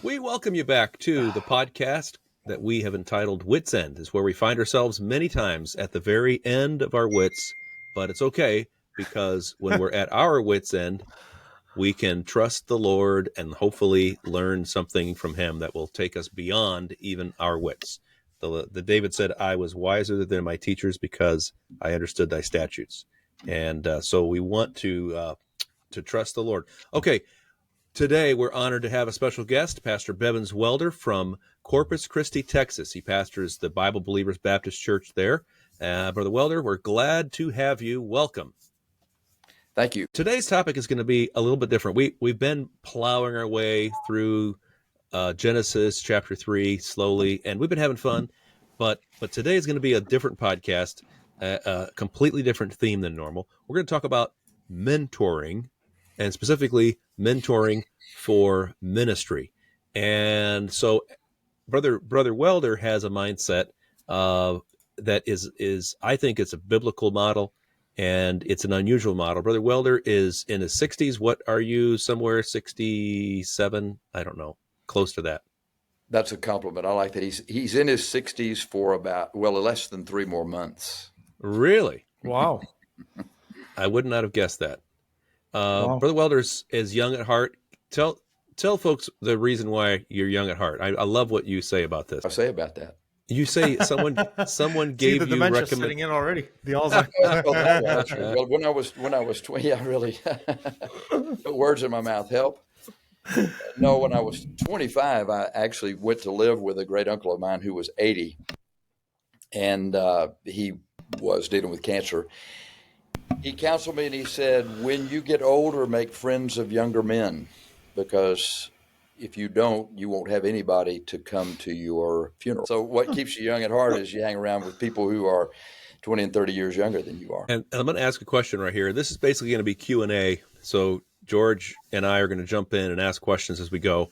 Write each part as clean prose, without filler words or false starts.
We welcome you back to the podcast that we have entitled Wits End. Is where we find ourselves many times at the very end of our wits, but it's okay because when we're at our wits' end, we can trust the Lord and hopefully learn something from him that will take us beyond even our wits. The David said, I was wiser than my teachers because I understood thy statutes. And so we want to trust the Lord. Okay. Today, we're honored to have a special guest, Pastor Bevans Welder from Corpus Christi, Texas. He pastors the Bible Believers Baptist Church there. Brother Welder, we're glad to have you. Welcome. Thank you. Today's topic is going to be a little bit different. We've been plowing our way through Genesis chapter 3 slowly, and we've been having fun. But today is going to be a different podcast, a completely different theme than normal. We're going to talk about mentoring, and specifically mentoring for ministry. And so Brother Welder has a mindset that is I think it's a biblical model, and it's an unusual model. Brother Welder is in his 60s. What are you, somewhere 67? I don't know, close to that. That's a compliment. I like that. He's in his 60s for about, less than 3 more months. Really? Wow. I would not have guessed that. Wow. Brother Welder's is young at heart. Tell folks the reason why you're young at heart. I love what you say about this. I say about that. You say someone gave the you dementia recommend. setting in already. The Alzheimer's. Well, when I was 20, I really words in my mouth help. No, when I was 25, I actually went to live with a great uncle of mine who was 80, and he was dealing with cancer. He counseled me and he said, when you get older, make friends of younger men, because if you don't, you won't have anybody to come to your funeral. So what keeps you young at heart is you hang around with people who are 20 and 30 years younger than you are. And I'm going to ask a question right here. This is basically going to be Q&A. So George and I are going to jump in and ask questions as we go.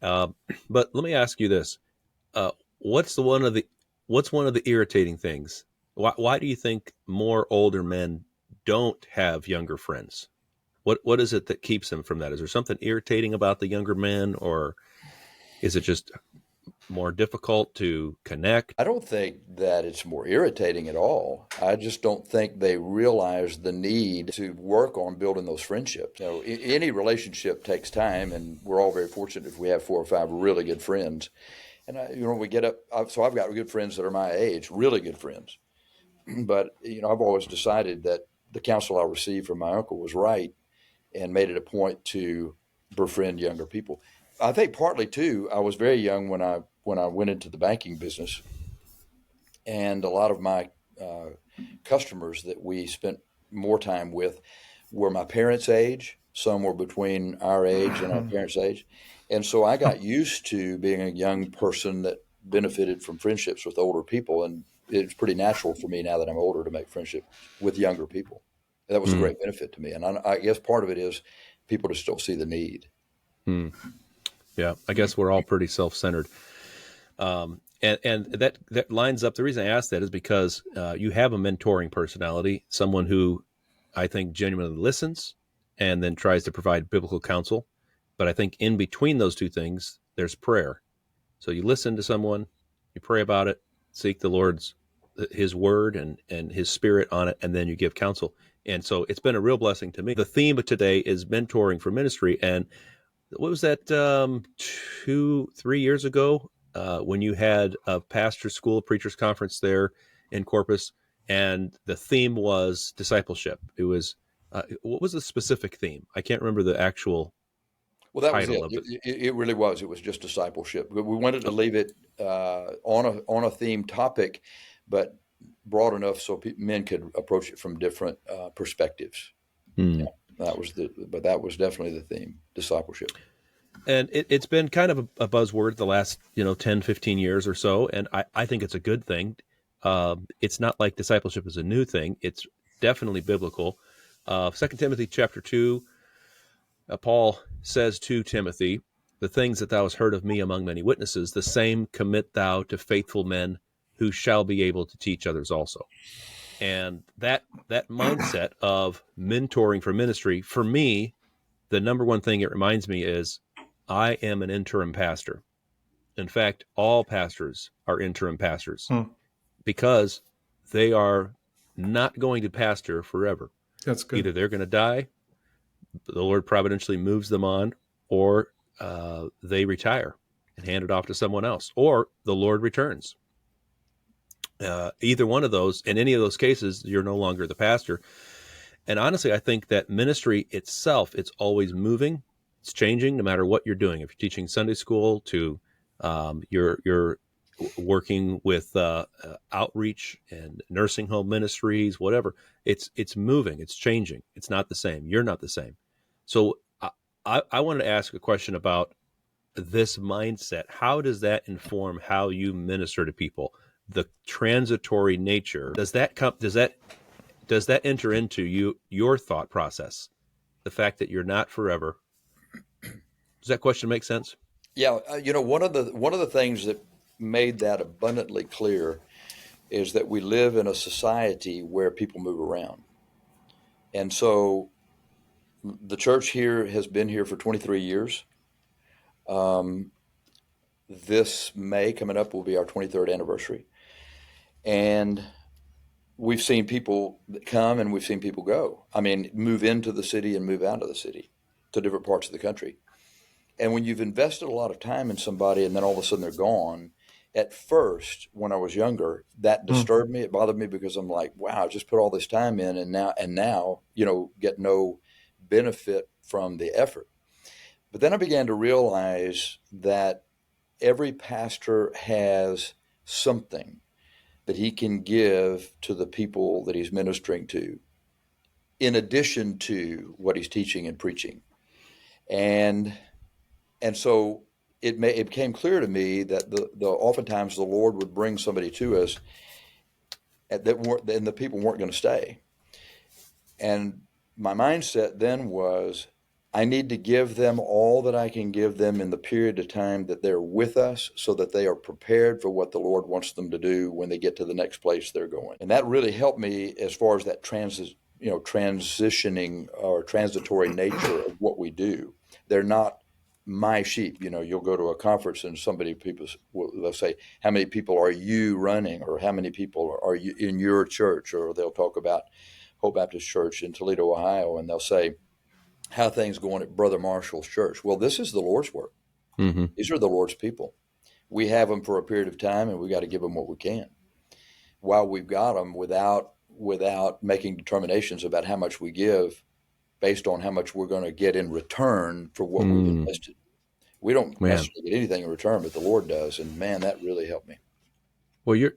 But let me ask you this. What's one of the irritating things? Why do you think more older men don't have younger friends? What is it that keeps them from that? Is there something irritating about the younger men, or is it just more difficult to connect? I don't think that it's more irritating at all. I just don't think they realize the need to work on building those friendships. Any relationship takes time, and we're all very fortunate if we have 4 or 5 really good friends. And we get up. So I've got good friends that are my age, really good friends. But I've always decided that the counsel I received from my uncle was right, and made it a point to befriend younger people. I think partly too, I was very young when I went into the banking business, and a lot of my customers that we spent more time with were my parents' age. Some were between our age and our parents' age. And so I got used to being a young person that benefited from friendships with older people. And it's pretty natural for me now that I'm older to make friendship with younger people. That was a great benefit to me. And I guess part of it is people to still see the need. Yeah, I guess we're all pretty self-centered. And that lines up. The reason I ask that is because you have a mentoring personality, someone who I think genuinely listens and then tries to provide biblical counsel. But I think in between those two things, there's prayer. So you listen to someone, you pray about it, seek the his word and his spirit on it, and then you give counsel. And so it's been a real blessing to me. The theme of today is mentoring for ministry. And what was that, 2-3 years ago, when you had a pastor school, preachers conference there in Corpus, and the theme was discipleship. It was, what was the specific theme? I can't remember the actual title of it. It really was. It was just discipleship. We wanted to leave it on a theme topic, but broad enough so men could approach it from different perspectives. Yeah, that was definitely the theme, discipleship. And it's been kind of a buzzword the last 10, 15 years or so, and I think it's a good thing. It's not like discipleship is a new thing. It's definitely biblical. 2 Timothy chapter 2, Paul says to Timothy, the things that thou hast heard of me among many witnesses, the same commit thou to faithful men who shall be able to teach others also. And that mindset of mentoring for ministry, for me, the number one thing it reminds me is I am an interim pastor. In fact, all pastors are interim pastors because they are not going to pastor forever. That's good. Either they're going to die, the Lord providentially moves them on, or they retire and hand it off to someone else, or the Lord returns. Either one of those, in any of those cases, you're no longer the pastor. And honestly, I think that ministry itself, it's always moving. It's changing no matter what you're doing. If you're teaching Sunday school to you're working with outreach and nursing home ministries, whatever, it's moving. It's changing. It's not the same. You're not the same. So I wanted to ask a question about this mindset. How does that inform how you minister to people? The transitory nature, does that enter into your thought process? The fact that you're not forever. Does that question make sense? Yeah, one of the things that made that abundantly clear is that we live in a society where people move around. And so the church here has been here for 23 years. This May coming up will be our 23rd anniversary. And we've seen people come and we've seen people go. I mean, move into the city and move out of the city to different parts of the country. And when you've invested a lot of time in somebody and then all of a sudden they're gone, at first, when I was younger, that disturbed me. It bothered me because I'm like, wow, I just put all this time in and now, get no benefit from the effort. But then I began to realize that every pastor has something that he can give to the people that he's ministering to, in addition to what he's teaching and preaching. And so it became clear to me that oftentimes the Lord would bring somebody to us and the people weren't going to stay. And my mindset then was, I need to give them all that I can give them in the period of time that they're with us so that they are prepared for what the Lord wants them to do when they get to the next place they're going. And that really helped me as far as that transitioning or transitory nature of what we do. They're not my sheep. You'll go to a conference and they'll say, how many people are you running, or how many people are you in your church? Or they'll talk about Hope Baptist Church in Toledo, Ohio, and they'll say, how things going at Brother Marshall's church. Well, this is the Lord's work. Mm-hmm. These are the Lord's people. We have them for a period of time, and we got to give them what we can while we've got them, without making determinations about how much we give based on how much we're going to get in return for what we've invested. We don't necessarily get anything in return, but the Lord does. And man, that really helped me. Well, you're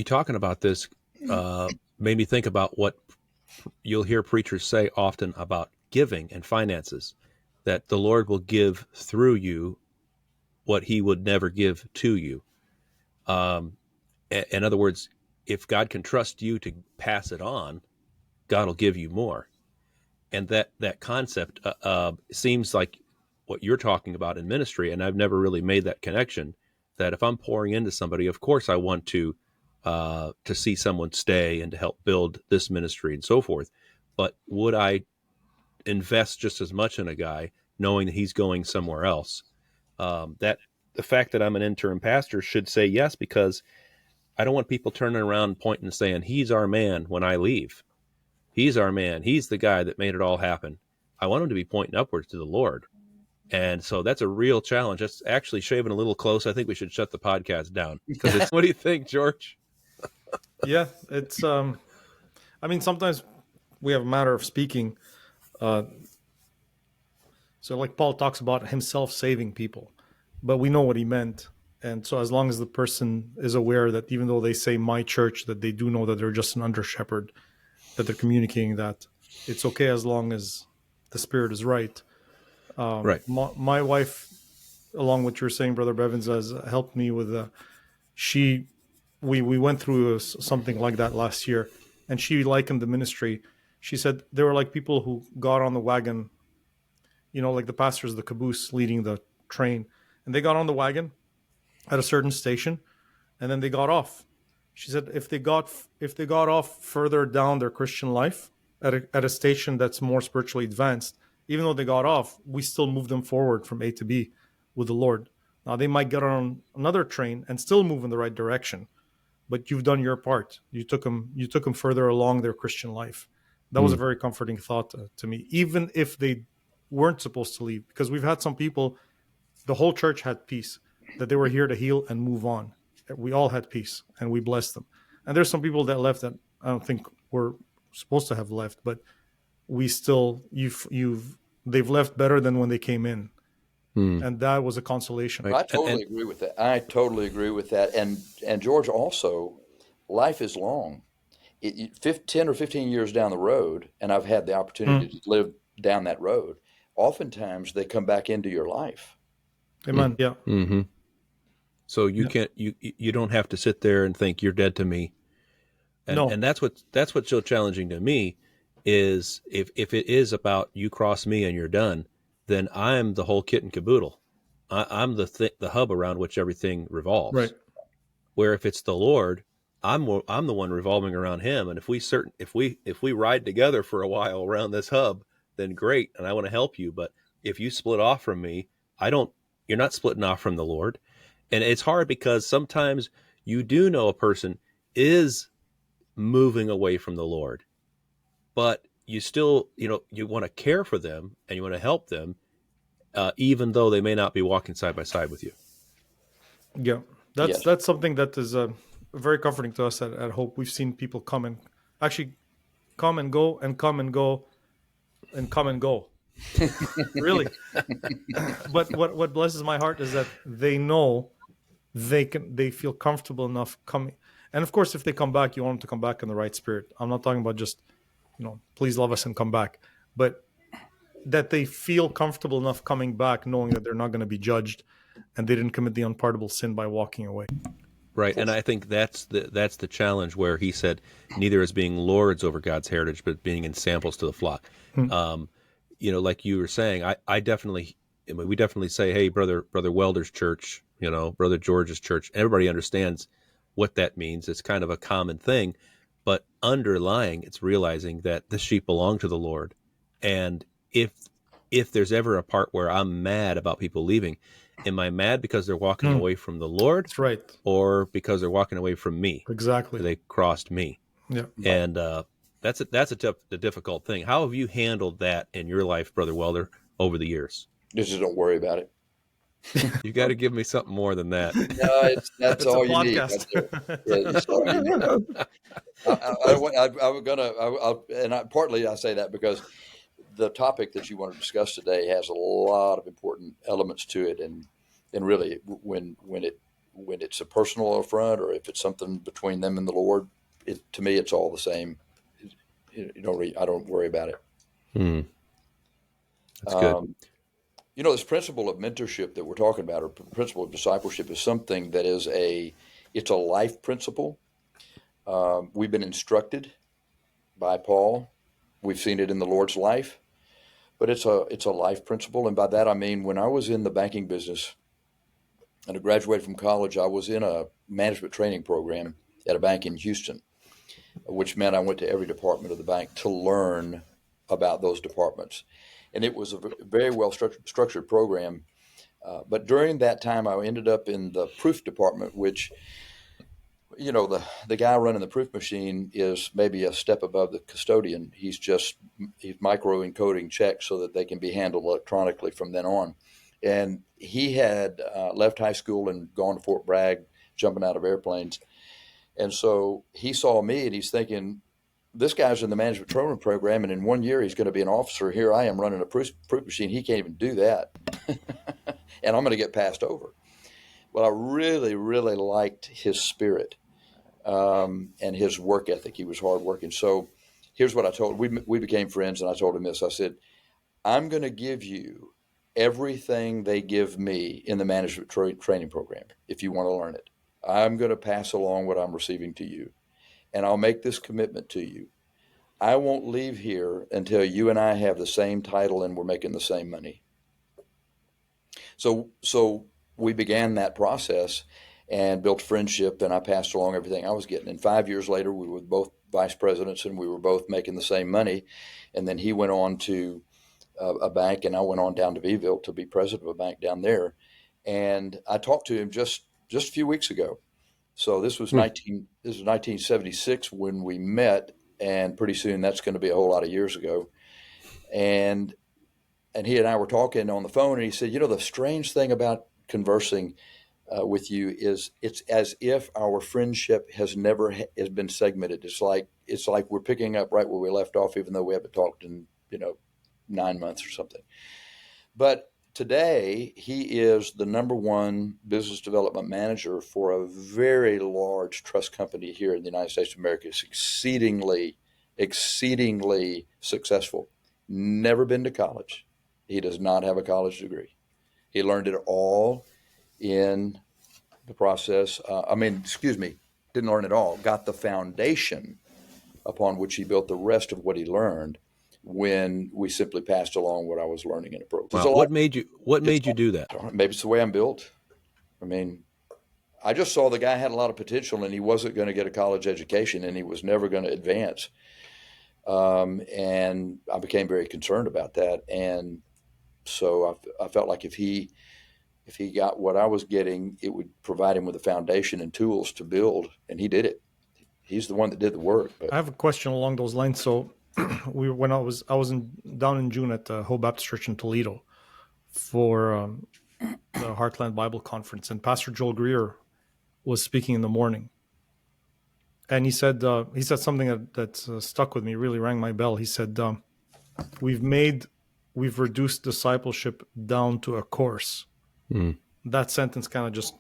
talking about this made me think about what you'll hear preachers say often about giving and finances, that the Lord will give through you what he would never give to you. In other words, if God can trust you to pass it on, God will give you more. And that concept seems like what you're talking about in ministry. And I've never really made that connection, that if I'm pouring into somebody, of course I want to see someone stay and to help build this ministry and so forth. But would I invest just as much in a guy knowing that he's going somewhere else? That the fact that I'm an interim pastor should say yes, because I don't want people turning around, pointing and saying, he's our man when I leave. He's our man. He's the guy that made it all happen. I want him to be pointing upwards to the Lord. And so that's a real challenge. That's actually shaving a little close. I think we should shut the podcast down. What do you think, George? Yeah, it's, sometimes we have a matter of speaking. So like Paul talks about himself saving people, but we know what he meant. And so as long as the person is aware that even though they say my church, that they do know that they're just an under shepherd, that they're communicating that it's okay as long as the spirit is right. Right. My wife, along with what you're saying, Brother Bevans, has helped me with we went through something like that last year, and she likened the ministry. She said there were like people who got on the wagon, like the pastor's the caboose leading the train, and they got on the wagon at a certain station, and then they got off. She said if they got off further down their Christian life at a station that's more spiritually advanced, even though they got off, we still moved them forward from A to B. with the Lord. Now they might get on another train and still move in the right direction, but you've done your part. You took them further along their Christian life. That was a very comforting thought to me, even if they weren't supposed to leave, because we've had some people, the whole church had peace, that they were here to heal and move on. We all had peace and we blessed them. And there's some people that left that I don't think were supposed to have left, but we still, they've left better than when they came in. And that was a consolation. Right. I totally agree with that. I totally agree with that. And George, also, life is long. 10 or 15 years down the road, and I've had the opportunity to live down that road, oftentimes they come back into your life. Amen. Yeah. Mm-hmm. So you can't, you don't have to sit there and think you're dead to me. And, No. and that's what's so challenging to me is if it is about you cross me and you're done, then I'm the whole kit and caboodle. I'm the hub around which everything revolves. Right. Where if it's the Lord, I'm the one revolving around Him. And if we ride together for a while around this hub, then great, and I want to help you. But if you split off from me, you're not splitting off from the Lord. And it's hard because sometimes you do know a person is moving away from the Lord, but you still, you want to care for them and you want to help them, even though they may not be walking side by side with you. Yeah. Yes. That's something that is very comforting to us at Hope. We've seen people come and go and come and go and come and go. Really. But what blesses my heart is that they know they feel comfortable enough coming. And of course, if they come back, you want them to come back in the right spirit. I'm not talking about just, please love us and come back, but that they feel comfortable enough coming back, knowing that they're not going to be judged and they didn't commit the unpardonable sin by walking away. Right. And I think that's the challenge where he said, neither as being lords over God's heritage, but being in samples to the flock. Like you were saying, we definitely say, hey, brother Welder's church, brother George's church, everybody understands what that means. It's kind of a common thing, but underlying, it's realizing that the sheep belong to the Lord. And if there's ever a part where I'm mad about people leaving, am I mad because they're walking away from the Lord? That's right. Or because they're walking away from me? Exactly. They crossed me. Yeah. And that's a difficult thing. How have you handled that in your life, Brother Welder, over the years? Just don't worry about it. You got to give me something more than that. No, that's all you need. podcast. It's all you need. Partly I say that because the topic that you want to discuss today has a lot of important elements to it, and really when it's a personal affront or if it's something between them and the Lord, to me it's all the same. I don't worry about it. That's good. This principle of mentorship that we're talking about, or principle of discipleship, is something that it's a life principle. We've been instructed by Paul. We've seen it in the Lord's life, but it's a life principle. And by that, I mean, when I was in the banking business and I graduated from college, I was in a management training program at a bank in Houston, which meant I went to every department of the bank to learn about those departments. And it was a very well structured program. But during that time, I ended up in the proof department, which, the guy running the proof machine is maybe a step above the custodian. He's micro encoding checks so that they can be handled electronically from then on. And he had left high school and gone to Fort Bragg, jumping out of airplanes. And so he saw me and he's thinking, this guy's in the management training program, and in 1 year he's going to be an officer. Here I am running a proof machine. He can't even do that. And I'm going to get passed over. Well, I really, really liked his spirit and his work ethic. He was hardworking. So here's what I told him. We became friends, and I told him this. I said, I'm going to give you everything they give me in the management training program if you want to learn it. I'm going to pass along what I'm receiving to you. And I'll make this commitment to you. I won't leave here until you and I have the same title and we're making the same money. So we began that process and built friendship, and I passed along everything I was getting. And 5 years later, we were both vice presidents and we were both making the same money. And then he went on to a bank, and I went on down to Veville to be president of a bank down there. And I talked to him just a few weeks ago. So this was 1976 when we met, and pretty soon that's going to be a whole lot of years ago. And he and I were talking on the phone, and he said, the strange thing about conversing with you is it's as if our friendship has never has been segmented. It's like we're picking up right where we left off, even though we haven't talked in 9 months or something. But today he is the number one business development manager for a very large trust company here in the United States of America. It's exceedingly successful. Never been to college. He does not have a college degree. He learned it all in the process. Didn't learn it all. Got the foundation upon which he built the rest of what he learned when we simply passed along what I was learning in a program. Wow. What made you do that? Maybe it's the way I'm built. I mean, I just saw the guy had a lot of potential, and he wasn't going to get a college education, and he was never going to advance. And I became very concerned about that. And so I felt like if he got what I was getting, it would provide him with a foundation and tools to build, and he did it. He's the one that did the work. But I have a question along those lines. So, when I was down in June at the Hope Baptist Church in Toledo for the Heartland Bible Conference, and Pastor Joel Greer was speaking in the morning, and he said something that stuck with me, really rang my bell. He said, "We've reduced discipleship down to a course." That sentence kind of just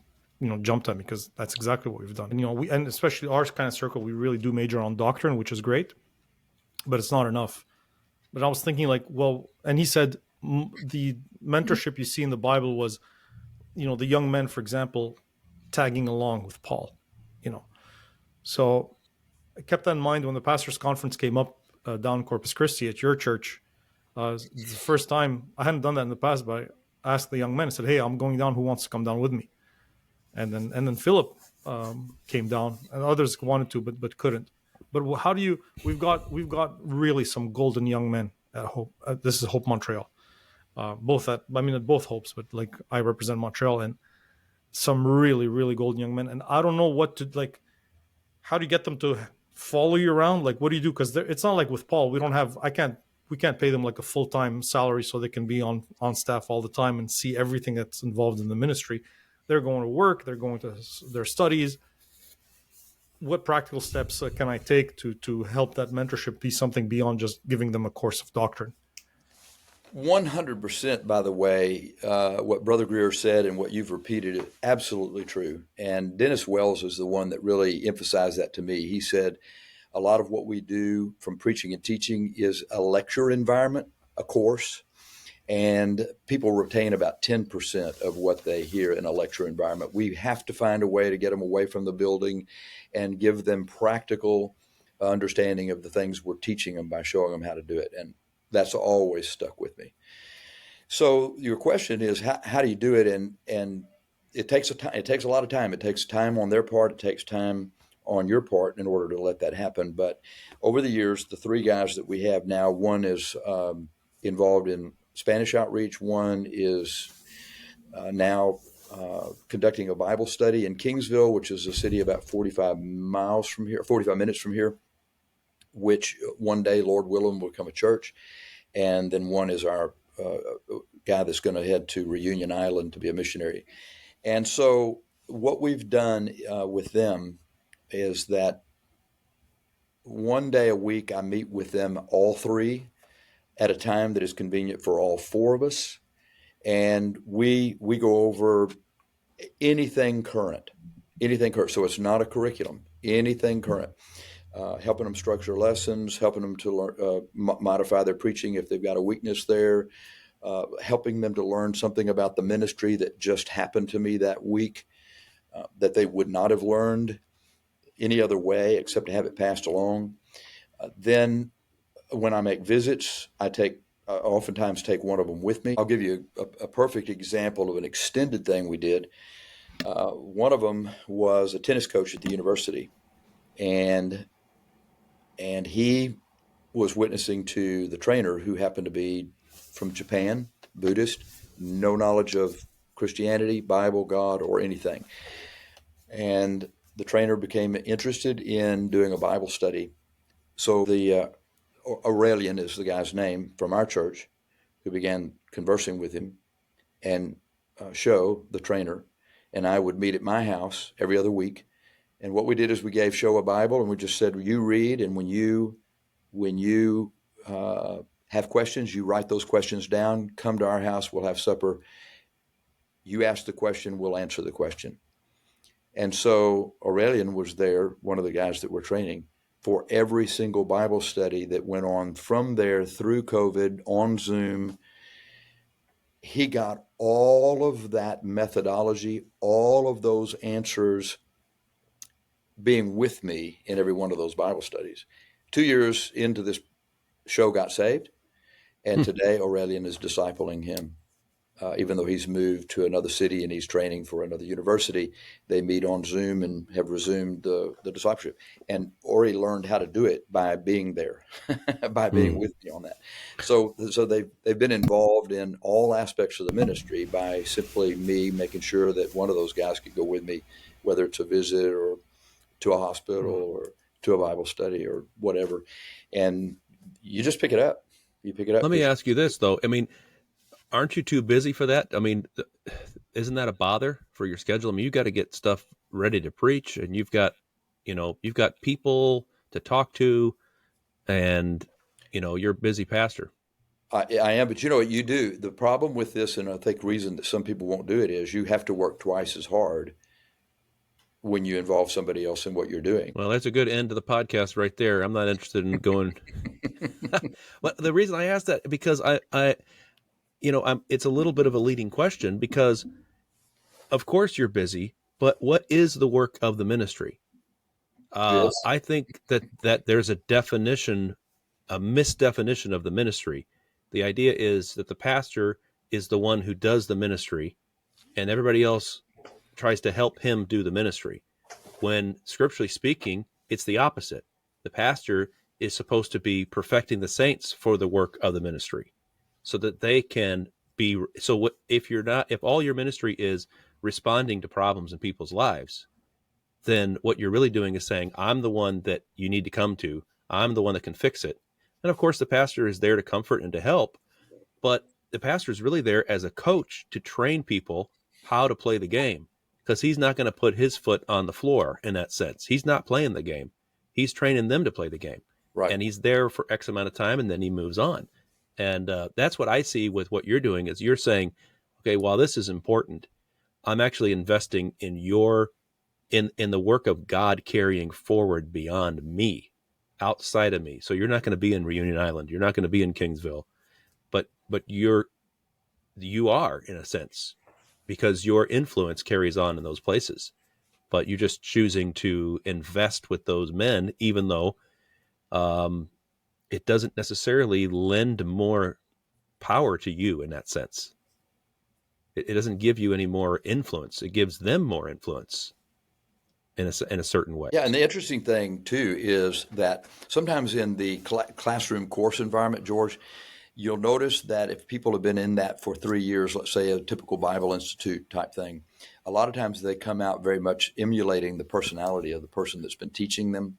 jumped at me, because that's exactly what we've done. And and especially our kind of circle, we really do major on doctrine, which is great, but it's not enough. But I was thinking, and he said the mentorship you see in the Bible was, the young men, for example, tagging along with Paul, So I kept that in mind when the pastors' conference came up down in Corpus Christi at your church. It's the first time. I hadn't done that in the past, but I asked the young men, I said, "Hey, I'm going down. Who wants to come down with me?" And then Philip came down, and others wanted to, but couldn't. But how do you? We've got really some golden young men at Hope. This is Hope Montreal, at both Hopes, but I represent Montreal, and some really really golden young men. And I don't know what to like. How do you get them to follow you around? What do you do? Because it's not like with Paul. We can't pay them a full-time salary so they can be on staff all the time and see everything that's involved in the ministry. They're going to work. They're going to their studies. What practical steps can I take to help that mentorship be something beyond just giving them a course of doctrine? 100%, by the way, what Brother Greer said and what you've repeated is absolutely true. And Dennis Wells is the one that really emphasized that to me. He said a lot of what we do from preaching and teaching is a lecture environment, a course, and people retain about 10% of what they hear in a lecture environment. We have to find a way to get them away from the building and give them practical understanding of the things we're teaching them by showing them how to do it. And that's always stuck with me. So your question is, how do you do it? And it takes a lot of time. It takes time on their part. It takes time on your part in order to let that happen. But over the years, the three guys that we have now, one is involved in Spanish outreach. One is now conducting a Bible study in Kingsville, which is a city about 45 minutes from here, which one day, Lord willing, will become a church. And then one is our guy that's going to head to Reunion Island to be a missionary. And so what we've done with them is that one day a week I meet with them, all three, at a time that is convenient for all four of us. And we go over anything current. So it's not a curriculum, anything current. Helping them structure lessons, helping them to learn, modify their preaching if they've got a weakness there, helping them to learn something about the ministry that just happened to me that week that they would not have learned any other way except to have it passed along. Then when I make visits, I oftentimes take one of them with me. I'll give you a perfect example of an extended thing we did. One of them was a tennis coach at the university, and he was witnessing to the trainer, who happened to be from Japan, Buddhist, no knowledge of Christianity, Bible, God, or anything. And the trainer became interested in doing a Bible study. So the Aurelian is the guy's name from our church, who began conversing with him, and Show, the trainer, and I would meet at my house every other week. And what we did is we gave Show a Bible, and we just said, you read, and when you have questions, you write those questions down, come to our house, we'll have supper. You ask the question, we'll answer the question. And so Aurelian was there, one of the guys that we're training, for every single Bible study that went on from there through COVID on Zoom. He got all of that methodology, all of those answers, being with me in every one of those Bible studies. 2 years into this, Show got saved, and today Aurelian is discipling him. Even though he's moved to another city and he's training for another university, they meet on Zoom and have resumed the discipleship. And Ori learned how to do it by being there, by being with me on that. So they've been involved in all aspects of the ministry by simply me making sure that one of those guys could go with me, whether it's a visit or to a hospital or to a Bible study or whatever. And you just pick it up. You pick it up. Let me ask you this, though. I mean, aren't you too busy for that? I mean, isn't that a bother for your schedule? I mean, you got to get stuff ready to preach, and you've got people to talk to, and you're a busy pastor. I am, but you know what you do? The problem with this, and I think the reason that some people won't do it, is you have to work twice as hard when you involve somebody else in what you're doing. Well, that's a good end to the podcast right there. I'm not interested in going. But the reason I asked that, because it's a little bit of a leading question, because of course you're busy, but what is the work of the ministry? Yes. I think that there's a misdefinition of the ministry. The idea is that the pastor is the one who does the ministry, and everybody else tries to help him do the ministry. When scripturally speaking, it's the opposite. The pastor is supposed to be perfecting the saints for the work of the ministry, so that they can be. So if all your ministry is responding to problems in people's lives, then what you're really doing is saying, I'm the one that you need to come to. I'm the one that can fix it. And of course, the pastor is there to comfort and to help, but the pastor is really there as a coach to train people how to play the game, because he's not going to put his foot on the floor in that sense. He's not playing the game. He's training them to play the game. Right. And he's there for X amount of time, and then he moves on. And that's what I see with what you're doing, is you're saying, okay, while this is important, I'm actually investing in in the work of God carrying forward beyond me, outside of me. So you're not going to be in Reunion Island. You're not going to be in Kingsville, but you are, in a sense, because your influence carries on in those places. But you're just choosing to invest with those men, even though it doesn't necessarily lend more power to you in that sense. It doesn't give you any more influence. It gives them more influence in a certain way. Yeah, and the interesting thing, too, is that sometimes in the classroom course environment, George, you'll notice that if people have been in that for 3 years, let's say a typical Bible Institute type thing, a lot of times they come out very much emulating the personality of the person that's been teaching them.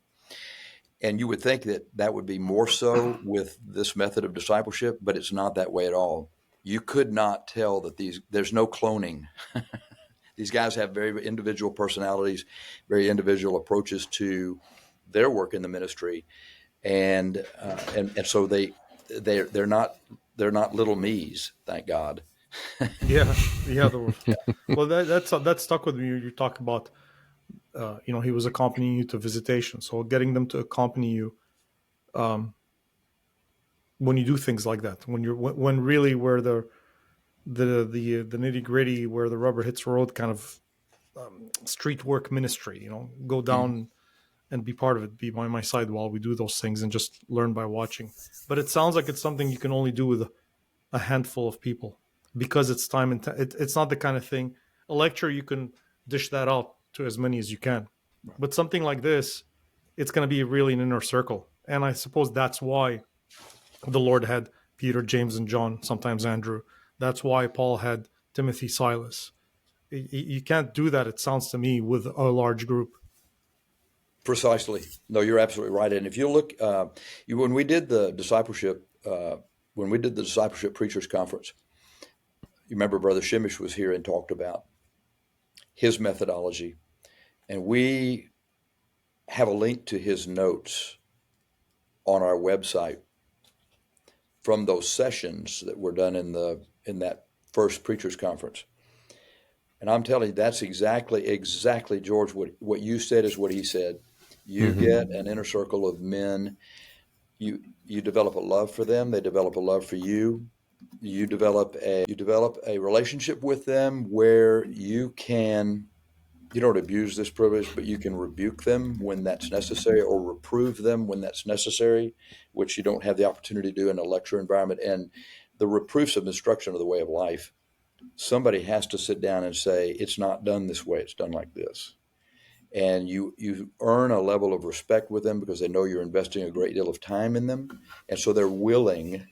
And you would think that that would be more so with this method of discipleship, but it's not that way at all. You could not tell that there's no cloning. These guys have very individual personalities, very individual approaches to their work in the ministry, and so they're not little me's, thank God. Yeah. Well, that stuck with me. You talk about, he was accompanying you to visitation. So getting them to accompany you, when you do things like that, when really where the nitty gritty, where the rubber hits the road, kind of street work ministry, go down and be part of it, be by my side while we do those things, and just learn by watching. But it sounds like it's something you can only do with a handful of people, because it's time and it's not the kind of thing. A lecture, you can dish that out to as many as you can, but something like this, it's going to be really an inner circle. And I suppose that's why the Lord had Peter, James, and John, sometimes Andrew. That's why Paul had Timothy, Silas. You can't do that, it sounds to me, with a large group. Precisely. No, you're absolutely right. And if you look, when we did the discipleship preachers conference, you remember Brother Shimish was here and talked about his methodology, and we have a link to his notes on our website from those sessions that were done in that first preachers conference. And I'm telling you, that's exactly, George, what you said is what he said. You get an inner circle of men. You develop a love for them. They develop a love for you. You develop a relationship with them where you don't abuse this privilege, but you can rebuke them when that's necessary or reprove them when that's necessary, which you don't have the opportunity to do in a lecture environment. And the reproofs of instruction of the way of life, somebody has to sit down and say, it's not done this way, it's done like this. And you earn a level of respect with them because they know you're investing a great deal of time in them. And so they're willing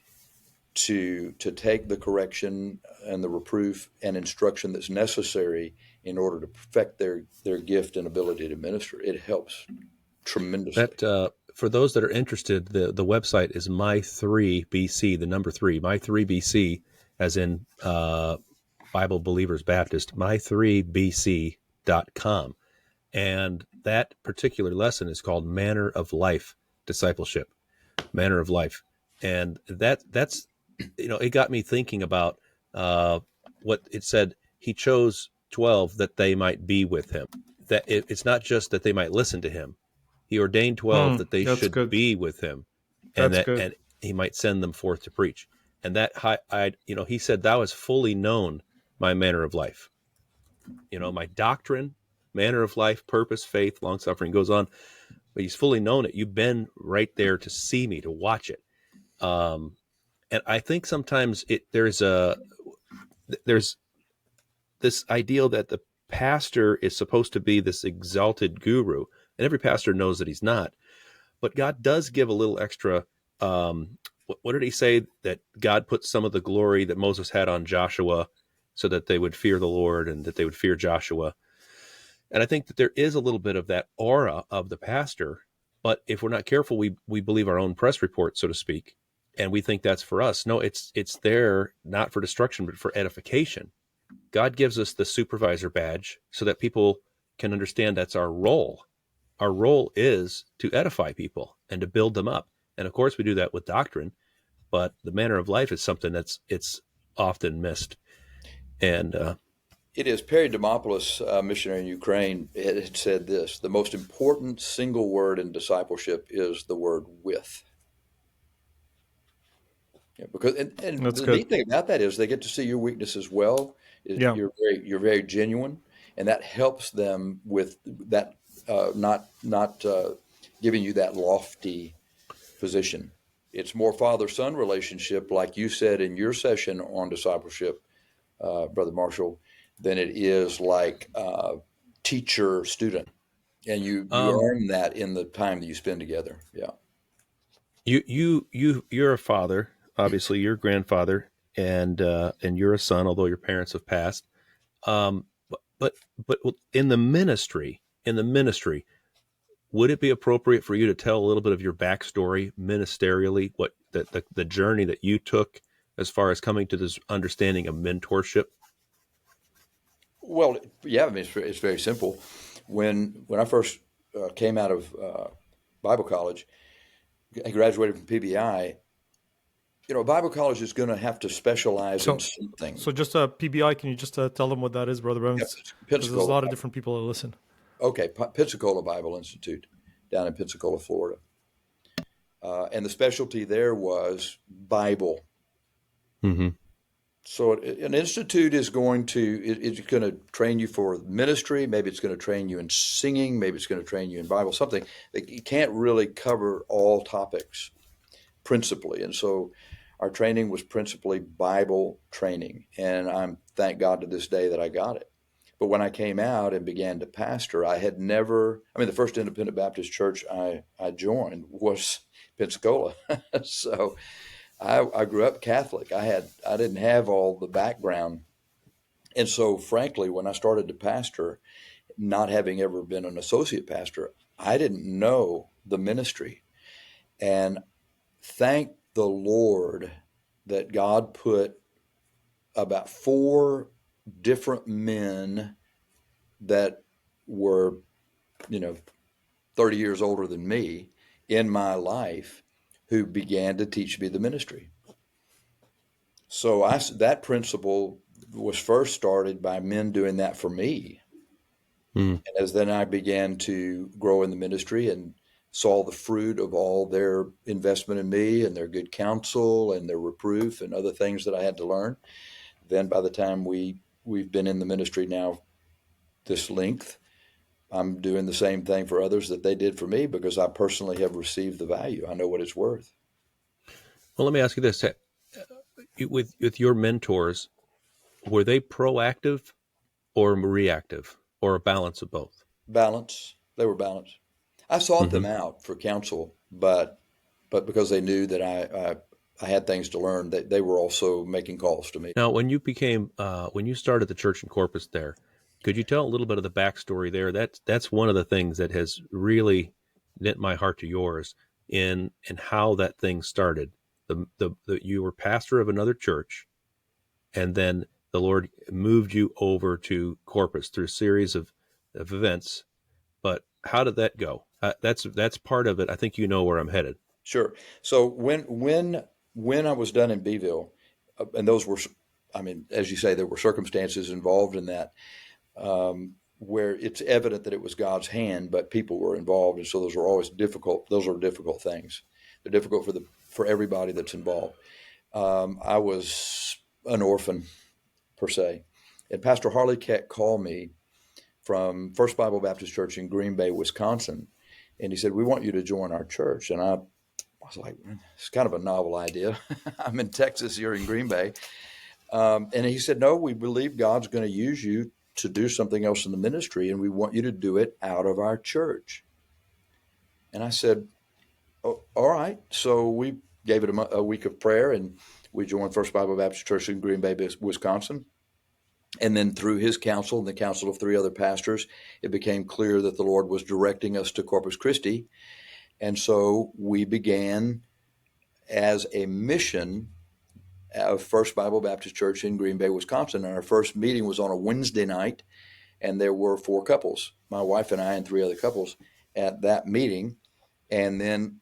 to take the correction and the reproof and instruction that's necessary in order to perfect their gift and ability to minister. It helps tremendously. That for those that are interested, the website is my3bc, the number 3, my3bc, as in Bible Believers Baptist, my3bc.com. And that particular lesson is called Manner of Life Discipleship, Manner of Life. And that's, it got me thinking about what it said. He chose 12 that they might be with him. That it's not just that they might listen to him. He ordained 12 that they should good. be with him, and That's good. and he might send them forth to preach. And that he said, "Thou hast fully known my manner of life." My doctrine, manner of life, purpose, faith, long suffering, goes on. But he's fully known it. You've been right there to see me, to watch it. And I think sometimes there's this ideal that the pastor is supposed to be this exalted guru, and every pastor knows that he's not. But God does give a little extra. What did he say? That God put some of the glory that Moses had on Joshua so that they would fear the Lord and that they would fear Joshua. And I think that there is a little bit of that aura of the pastor. But if we're not careful, we believe our own press report, so to speak, and we think that's for us. No, it's there not for destruction, but for edification. God gives us the supervisor badge so that people can understand that's our role. Our role is to edify people and to build them up. And of course we do that with doctrine, but the manner of life is something it's often missed. And it is. Perry Demopoulos, missionary in Ukraine, had said this: the most important single word in discipleship is the word with. Yeah, because and That's the good. neat thing about that is they get to see your weakness as well. Yeah. You're very genuine, and that helps them with that not giving you that lofty position. It's more father-son relationship, like you said in your session on discipleship, Brother Marshall, than it is like teacher-student, and you earn that in the time that you spend together. Yeah. You're a father, obviously you're a grandfather, and you're a son, although your parents have passed. But in the ministry, would it be appropriate for you to tell a little bit of your backstory ministerially, what the journey that you took as far as coming to this understanding of mentorship? Well, yeah, I mean, it's very simple. When I first came out of Bible college, I graduated from PBI. Bible college is going to have to specialize in something. So just PBI, can you just tell them what that is, Brother Bevans? Because there's a lot of different people that listen. Okay, Pensacola Bible Institute down in Pensacola, Florida. And the specialty there was Bible. Mm-hmm. So an institute is going to train you for ministry. Maybe it's going to train you in singing. Maybe it's going to train you in Bible, something. You can't really cover all topics principally. And so our training was principally Bible training. And thank God to this day that I got it. But when I came out and began to pastor, the first independent Baptist church I joined was Pensacola. So I grew up Catholic. I didn't have all the background And so, frankly, when I started to pastor, not having ever been an associate pastor, I didn't know the ministry. And thank the Lord that God put about 4 different men that were, 30 years older than me in my life who began to teach me the ministry. So that principle was first started by men doing that for me. Mm. And as then I began to grow in the ministry and saw the fruit of all their investment in me and their good counsel and their reproof and other things that I had to learn, then by the time we've been in the ministry now this length, I'm doing the same thing for others that they did for me because I personally have received the value. I know what it's worth. Well, let me ask you this: with your mentors, were they proactive or reactive, or a balance of both? Balance. They were balanced. I sought Mm-hmm. them out for counsel, but because they knew that I had things to learn, they were also making calls to me. Now, when you started the church in Corpus there, could you tell a little bit of the backstory there? That's one of the things that has really knit my heart to yours in how that thing started. You were pastor of another church, and then the Lord moved you over to Corpus through a series of events. But how did that go? That's part of it. I think you know where I'm headed. Sure. So when I was done in Beeville, and those were, I mean, as you say, there were circumstances involved in that where it's evident that it was God's hand, but people were involved, and so those are always difficult. Those are difficult things. They're difficult for everybody that's involved. I was an orphan per se, and Pastor Harley Keck called me from First Bible Baptist Church in Green Bay, Wisconsin, and he said, "We want you to join our church." And I was like, it's kind of a novel idea. I'm in Texas, here in Green Bay. And he said, "No, we believe God's going to use you to do something else in the ministry, and we want you to do it out of our church." And I said, "Oh, all right." So we gave it a week of prayer, and we joined First Bible Baptist Church in Green Bay, Wisconsin. And then through his counsel and the counsel of 3 other pastors, it became clear that the Lord was directing us to Corpus Christi. And so we began as a mission of First Bible Baptist Church in Green Bay, Wisconsin. And our first meeting was on a Wednesday night, and there were 4 couples, my wife and I and 3 other couples at that meeting. And then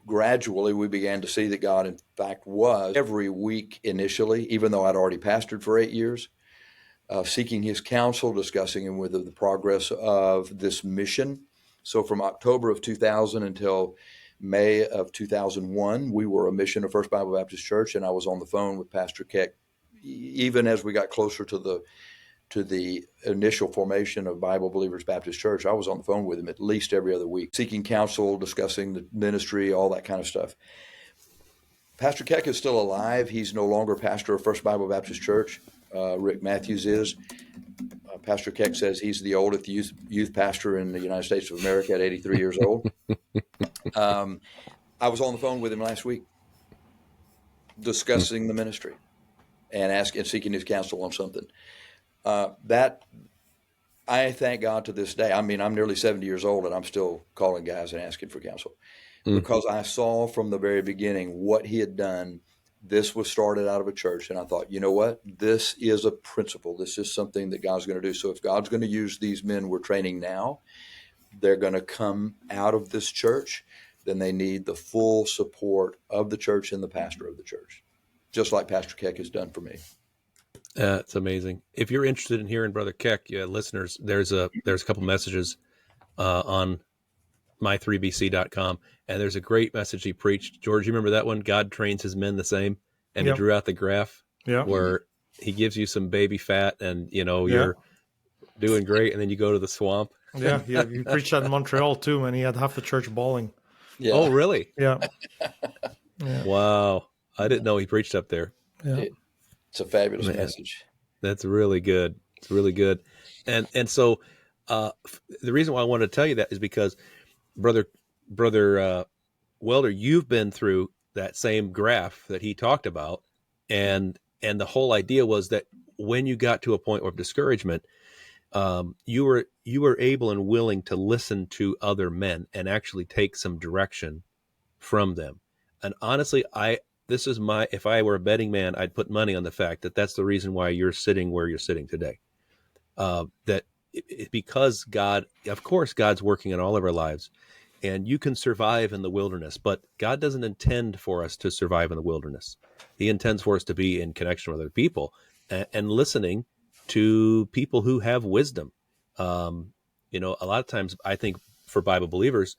gradually we began to see that God, in fact, was every week initially, even though I'd already pastored for 8 years, seeking his counsel, discussing with the progress of this mission. So from October of 2000 until May of 2001, we were a mission of First Bible Baptist Church, and I was on the phone with Pastor Keck even as we got closer to the initial formation of Bible Believers Baptist Church. I was on the phone with him at least every other week, seeking counsel, discussing the ministry, all that kind of stuff. Pastor Keck is still alive. He's no longer pastor of First Bible Baptist Church. Rick Matthews is. Pastor Keck says he's the oldest youth pastor in the United States of America at 83 years old. I was on the phone with him last week discussing the ministry and seeking his counsel on something. That I thank God to this day. I mean, I'm nearly 70 years old and I'm still calling guys and asking for counsel because I saw from the very beginning what he had done. This was started out of a church, and I thought, you know what? This is a principle. This is something that God's going to do. So if God's going to use these men we're training now, they're going to come out of this church, then they need the full support of the church and the pastor of the church, just like Pastor Keck has done for me. It's amazing. If you're interested in hearing Brother Keck, listeners, there's a couple messages on my3bc.com, and there's a great message he preached. George, you remember that one? God trains his men the same, and Yep. he drew out the graph Yeah. where he gives you some baby fat, and Yeah. you're doing great, and then you go to the swamp. Yeah. You preached that in Montreal too, man. He had half the church bawling. Yeah. Oh, really? Yeah. Yeah. Wow. I didn't know he preached up there. Yeah. It's a fabulous Man. message. That's really good. It's really good. And so the reason why I wanted to tell you that is because brother Welder, you've been through that same graph that he talked about, and the whole idea was that when you got to a point of discouragement, you were able and willing to listen to other men and actually take some direction from them. And honestly, if I were a betting man, I'd put money on the fact that that's the reason why you're sitting where you're sitting today. Because God, of course, God's working in all of our lives, and you can survive in the wilderness, but God doesn't intend for us to survive in the wilderness. He intends for us to be in connection with other people and listening to people who have wisdom. A lot of times I think for Bible believers,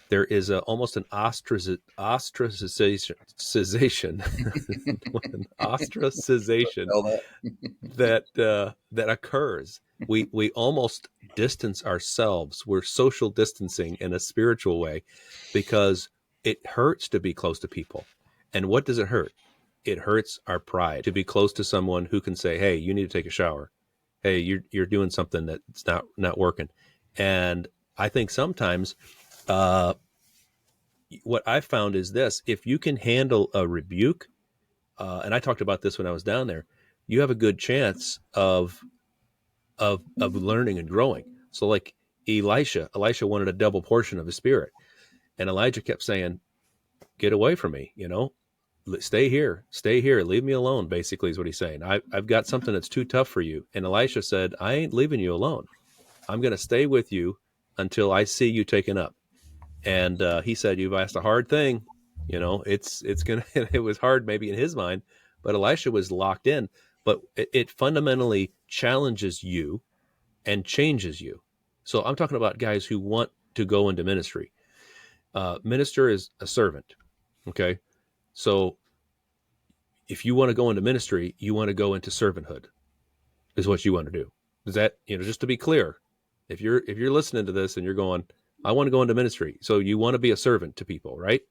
there is almost an ostracization that occurs. We almost distance ourselves. We're social distancing in a spiritual way because it hurts to be close to people. And what does it hurt? It hurts our pride to be close to someone who can say, "Hey, you need to take a shower. Hey, you're doing something that's not working." And I think sometimes what I found is this: if you can handle a rebuke, and I talked about this when I was down there, you have a good chance of learning and growing. So like Elisha wanted a double portion of his spirit, and Elijah kept saying, "Get away from me, stay here, leave me alone," basically is what he's saying. I've got something that's too tough for you. And Elisha said, "I ain't leaving you alone. I'm going to stay with you until I see you taken up." And he said, "You've asked a hard thing. It's going to," it was hard maybe in his mind, but Elisha was locked in. But it fundamentally challenges you and changes you. So I'm talking about guys who want to go into ministry. Minister is a servant. Okay. So if you want to go into ministry, you want to go into servanthood is what you want to do. Is that, just to be clear, if you're listening to this and you're going, "I want to go into ministry." So you want to be a servant to people, right?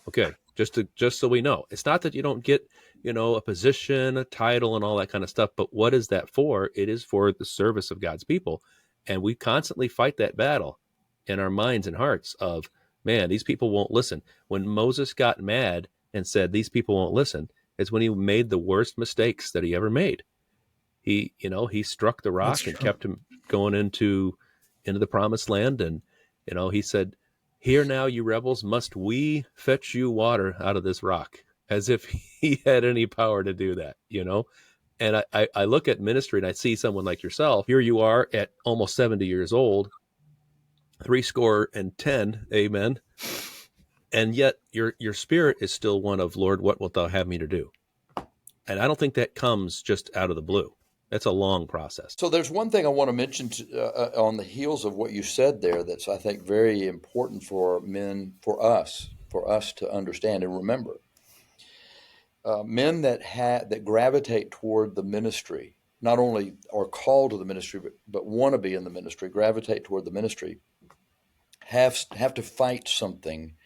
Okay. Just so we know, it's not that you don't get, a position, a title and all that kind of stuff, but what is that for? It is for the service of God's people. And we constantly fight that battle in our minds and hearts of, man, these people won't listen. When Moses got mad and said, "These people won't listen," it's when he made the worst mistakes that he ever made. He struck the rock and kept him going into the promised land. And, he said, "Here now, you rebels, must we fetch you water out of this rock?" As if he had any power to do that, And I look at ministry and I see someone like yourself. Here you are at almost 70 years old, 70, amen. And yet your spirit is still one of, "Lord, what wilt thou have me to do?" And I don't think that comes just out of the blue. That's a long process. So there's one thing I want to mention on the heels of what you said there that's, I think, very important for men, for us to understand and remember. Men that gravitate toward the ministry, not only are called to the ministry, but want to be in the ministry, gravitate toward the ministry, have to fight something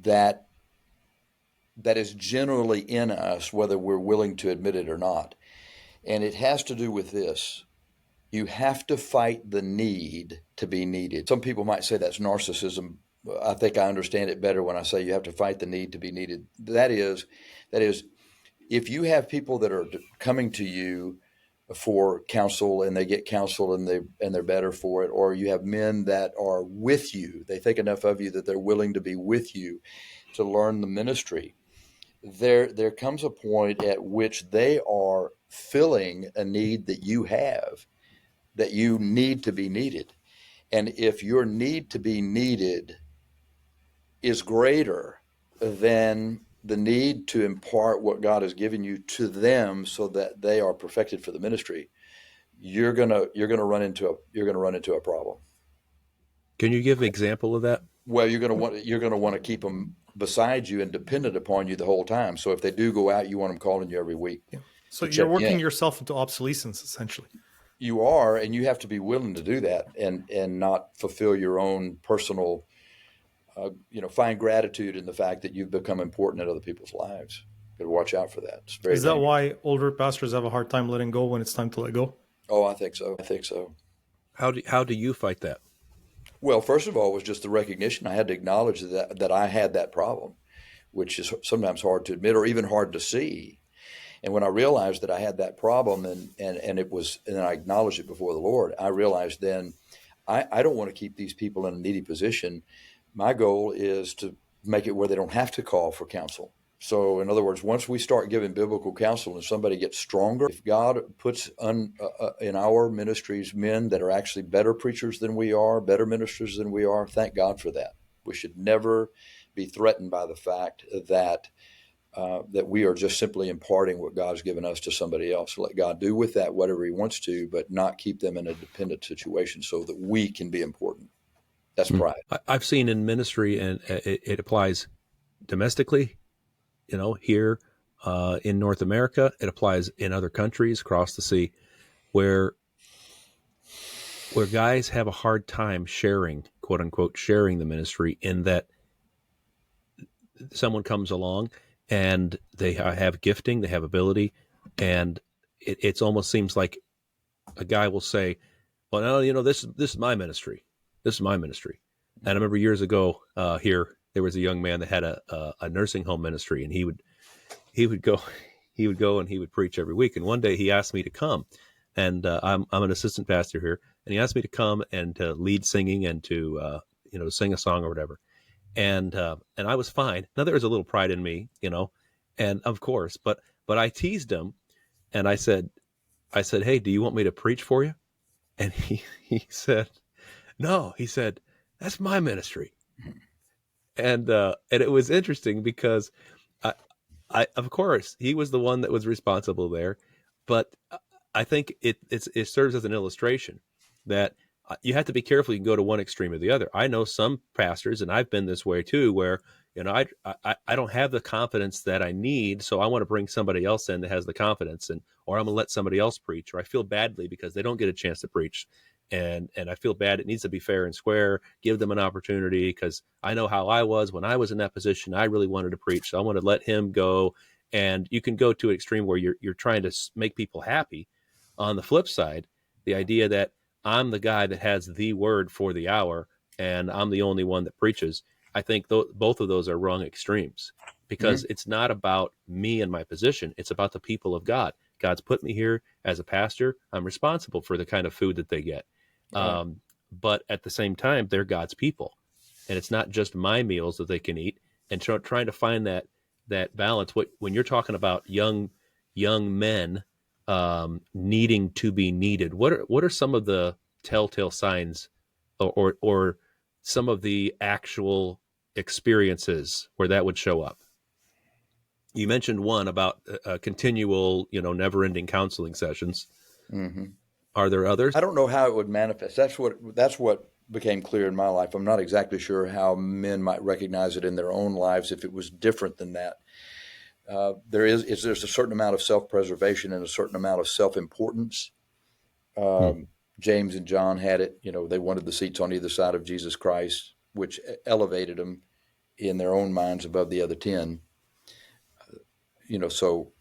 that is generally in us, whether we're willing to admit it or not. And it has to do with this. You have to fight the need to be needed. Some people might say that's narcissism. I think I understand it better when I say you have to fight the need to be needed. That is, if you have people that are coming to you for counsel and they get counsel and they're better for it, or you have men that are with you, they think enough of you that they're willing to be with you to learn the ministry. There comes a point at which they are filling a need that you have, that you need to be needed. And if your need to be needed is greater than the need to impart what God has given you to them so that they are perfected for the ministry, you're gonna run into a problem. Can you give an example of that? Well, you're gonna want to keep them beside you and dependent upon you the whole time. So if they do go out, you want them calling you every week. Yeah. So you're working yourself into obsolescence, essentially. You are, and you have to be willing to do that and not fulfill your own personal, find gratitude in the fact that you've become important in other people's lives. Got to watch out for that. It's very Is that why older pastors have a hard time letting go when it's time to let go? Oh, I think so. How do you fight that? Well, first of all, it was just the recognition. I had to acknowledge that I had that problem, which is sometimes hard to admit or even hard to see. And when I realized that I had that problem and I acknowledged it before the Lord, I realized then I don't want to keep these people in a needy position. My goal is to make it where they don't have to call for counsel. So in other words, once we start giving biblical counsel and somebody gets stronger, if God puts in our ministries men that are actually better preachers than we are, better ministers than we are, thank God for that. We should never be threatened by the fact that we are just simply imparting what God's given us to somebody else. Let God do with that whatever he wants to, but not keep them in a dependent situation so that we can be important. That's pride. I've seen in ministry, and it applies domestically, here in North America. It applies in other countries across the sea, where guys have a hard time sharing, quote unquote, sharing the ministry, in that someone comes along and they have gifting, they have ability, and it almost seems like a guy will say, well, no, this is my ministry. This is my ministry. And I remember years ago here, there was a young man that had a nursing home ministry, and he would go and he would preach every week. And one day he asked me to come, and I'm an assistant pastor here, and he asked me to come and to lead singing and to sing a song or whatever. And I was fine. Now there was a little pride in me, and of course, but I teased him, and I said, hey, do you want me to preach for you? And he said, no. He said, that's my ministry. And it was interesting because I of course he was the one that was responsible there, but I think it serves as an illustration that you have to be careful. You can go to one extreme or the other. I know some pastors, and I've been this way too, where I don't have the confidence that I need, so I want to bring somebody else in that has the confidence, or I'm gonna let somebody else preach, or I feel badly because they don't get a chance to preach, and I feel bad. It needs to be fair and square. Give them an opportunity, because I know how I was when I was in that position. I really wanted to preach, so I want to let him go. And you can go to an extreme where you're trying to make people happy. On the flip side, the idea that I'm the guy that has the word for the hour, and I'm the only one that preaches. I think both of those are wrong extremes, because it's not about me and my position. It's about the people of God. God's put me here as a pastor. I'm responsible for the kind of food that they get. Right. But at the same time, they're God's people, and it's not just my meals that they can eat. And trying to find that balance. When you're talking about young men needing to be needed, what are some of the telltale signs, or some of the actual experiences where that would show up? You mentioned one about continual, never-ending counseling sessions. Mm-hmm. Are there others? I don't know how it would manifest. That's what became clear in my life. I'm not exactly sure how men might recognize it in their own lives if it was different than that. There's a certain amount of self-preservation and a certain amount of self-importance. James and John had it. They wanted the seats on either side of Jesus Christ, which elevated them in their own minds above the other 10. So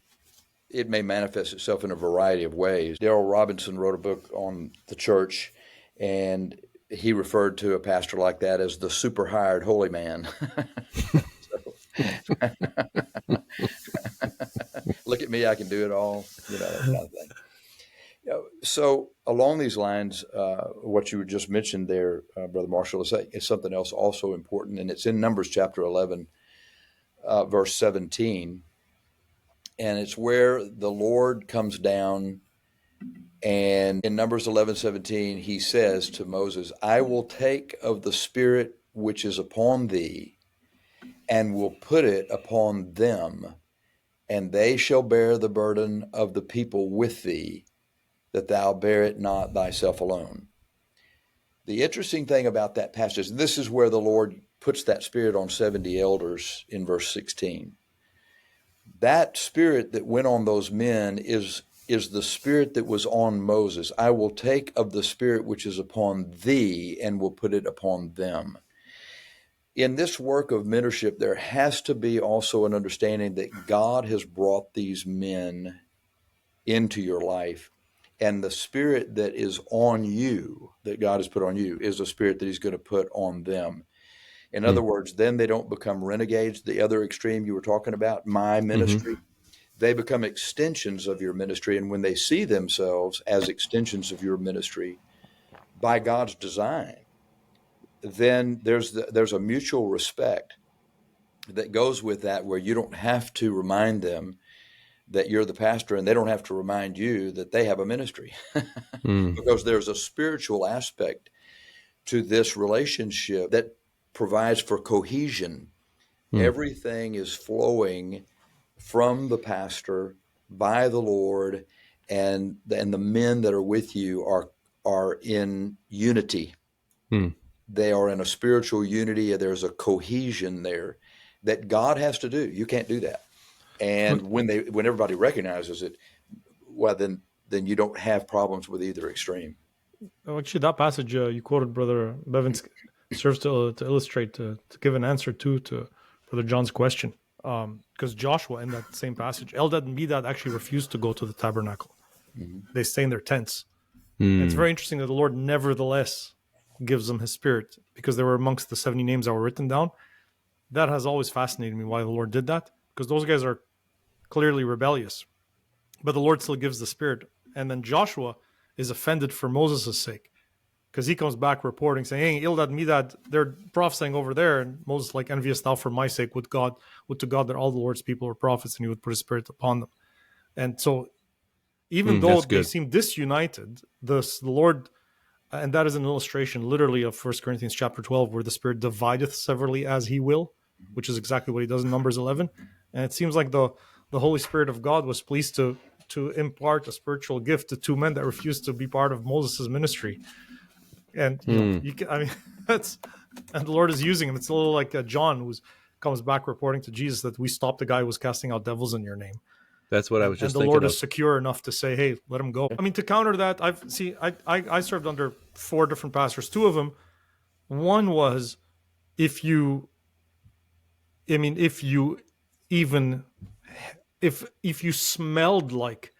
it may manifest itself in a variety of ways. Darrell Robinson wrote a book on the church, and he referred to a pastor like that as the super hired holy man. Look at me, I can do it all, that kind of thing. So along these lines, what you just mentioned there, Brother Marshall, is something else also important, and it's in Numbers chapter 11, verse 17. And it's where the Lord comes down, and in Numbers 11:17, he says to Moses, I will take of the Spirit which is upon thee, and will put it upon them, and they shall bear the burden of the people with thee, that thou bear it not thyself alone. The interesting thing about that passage, this is where the Lord puts that Spirit on 70 elders in verse 16. That Spirit that went on those men is the Spirit that was on Moses. I will take of the Spirit which is upon thee and will put it upon them. In this work of mentorship, there has to be also an understanding that God has brought these men into your life, and the Spirit that is on you, that God has put on you, is a Spirit that he's going to put on them. In other words, then they don't become renegades, the other extreme you were talking about, my ministry. they become extensions of your ministry. And when they see themselves as extensions of your ministry by God's design, then there's a mutual respect that goes with that, where you don't have to remind them that you're the pastor, and they don't have to remind you that they have a ministry. Because there's a spiritual aspect to this relationship that provides for cohesion. Everything is flowing from the pastor by the Lord, and the men that are with you are in unity. They are in a spiritual unity. There's a cohesion there that God has to do. You can't do that. And when everybody recognizes it, well, then you don't have problems with either extreme. Actually, that passage you quoted, Brother Bevans, serves to illustrate, to give an answer to Brother John's question. Because Joshua, in that same passage, Eldad and Medad actually refused to go to the tabernacle. They stay in their tents. And it's very interesting that the Lord nevertheless gives them his spirit, because they were amongst the 70 names that were written down. That has always fascinated me, why the Lord did that, because those guys are clearly rebellious, but the Lord still gives the spirit. And then Joshua is offended for Moses' sake, because he comes back reporting saying, hey, Eldad, Medad, they're prophesying over there. And Moses like, envious thou for my sake? Would to God that all the Lord's people were prophets, and he would put his spirit upon them. And so even though they seem disunited, the Lord, and that is an illustration literally of 1 Corinthians chapter 12, where the Spirit divideth severally as he will, which is exactly what he does in Numbers 11. And it seems like the Holy Spirit of God was pleased to impart a spiritual gift to two men that refused to be part of Moses' ministry. And that's, and the Lord is using him. It's a little like John, who comes back reporting to Jesus that we stopped the guy who was casting out devils in your name. That's what I was just thinking. And the Lord is secure enough to say, hey, let him go. I mean, to counter that, I served under 4 different pastors. 2 of them, one was, if you smelled like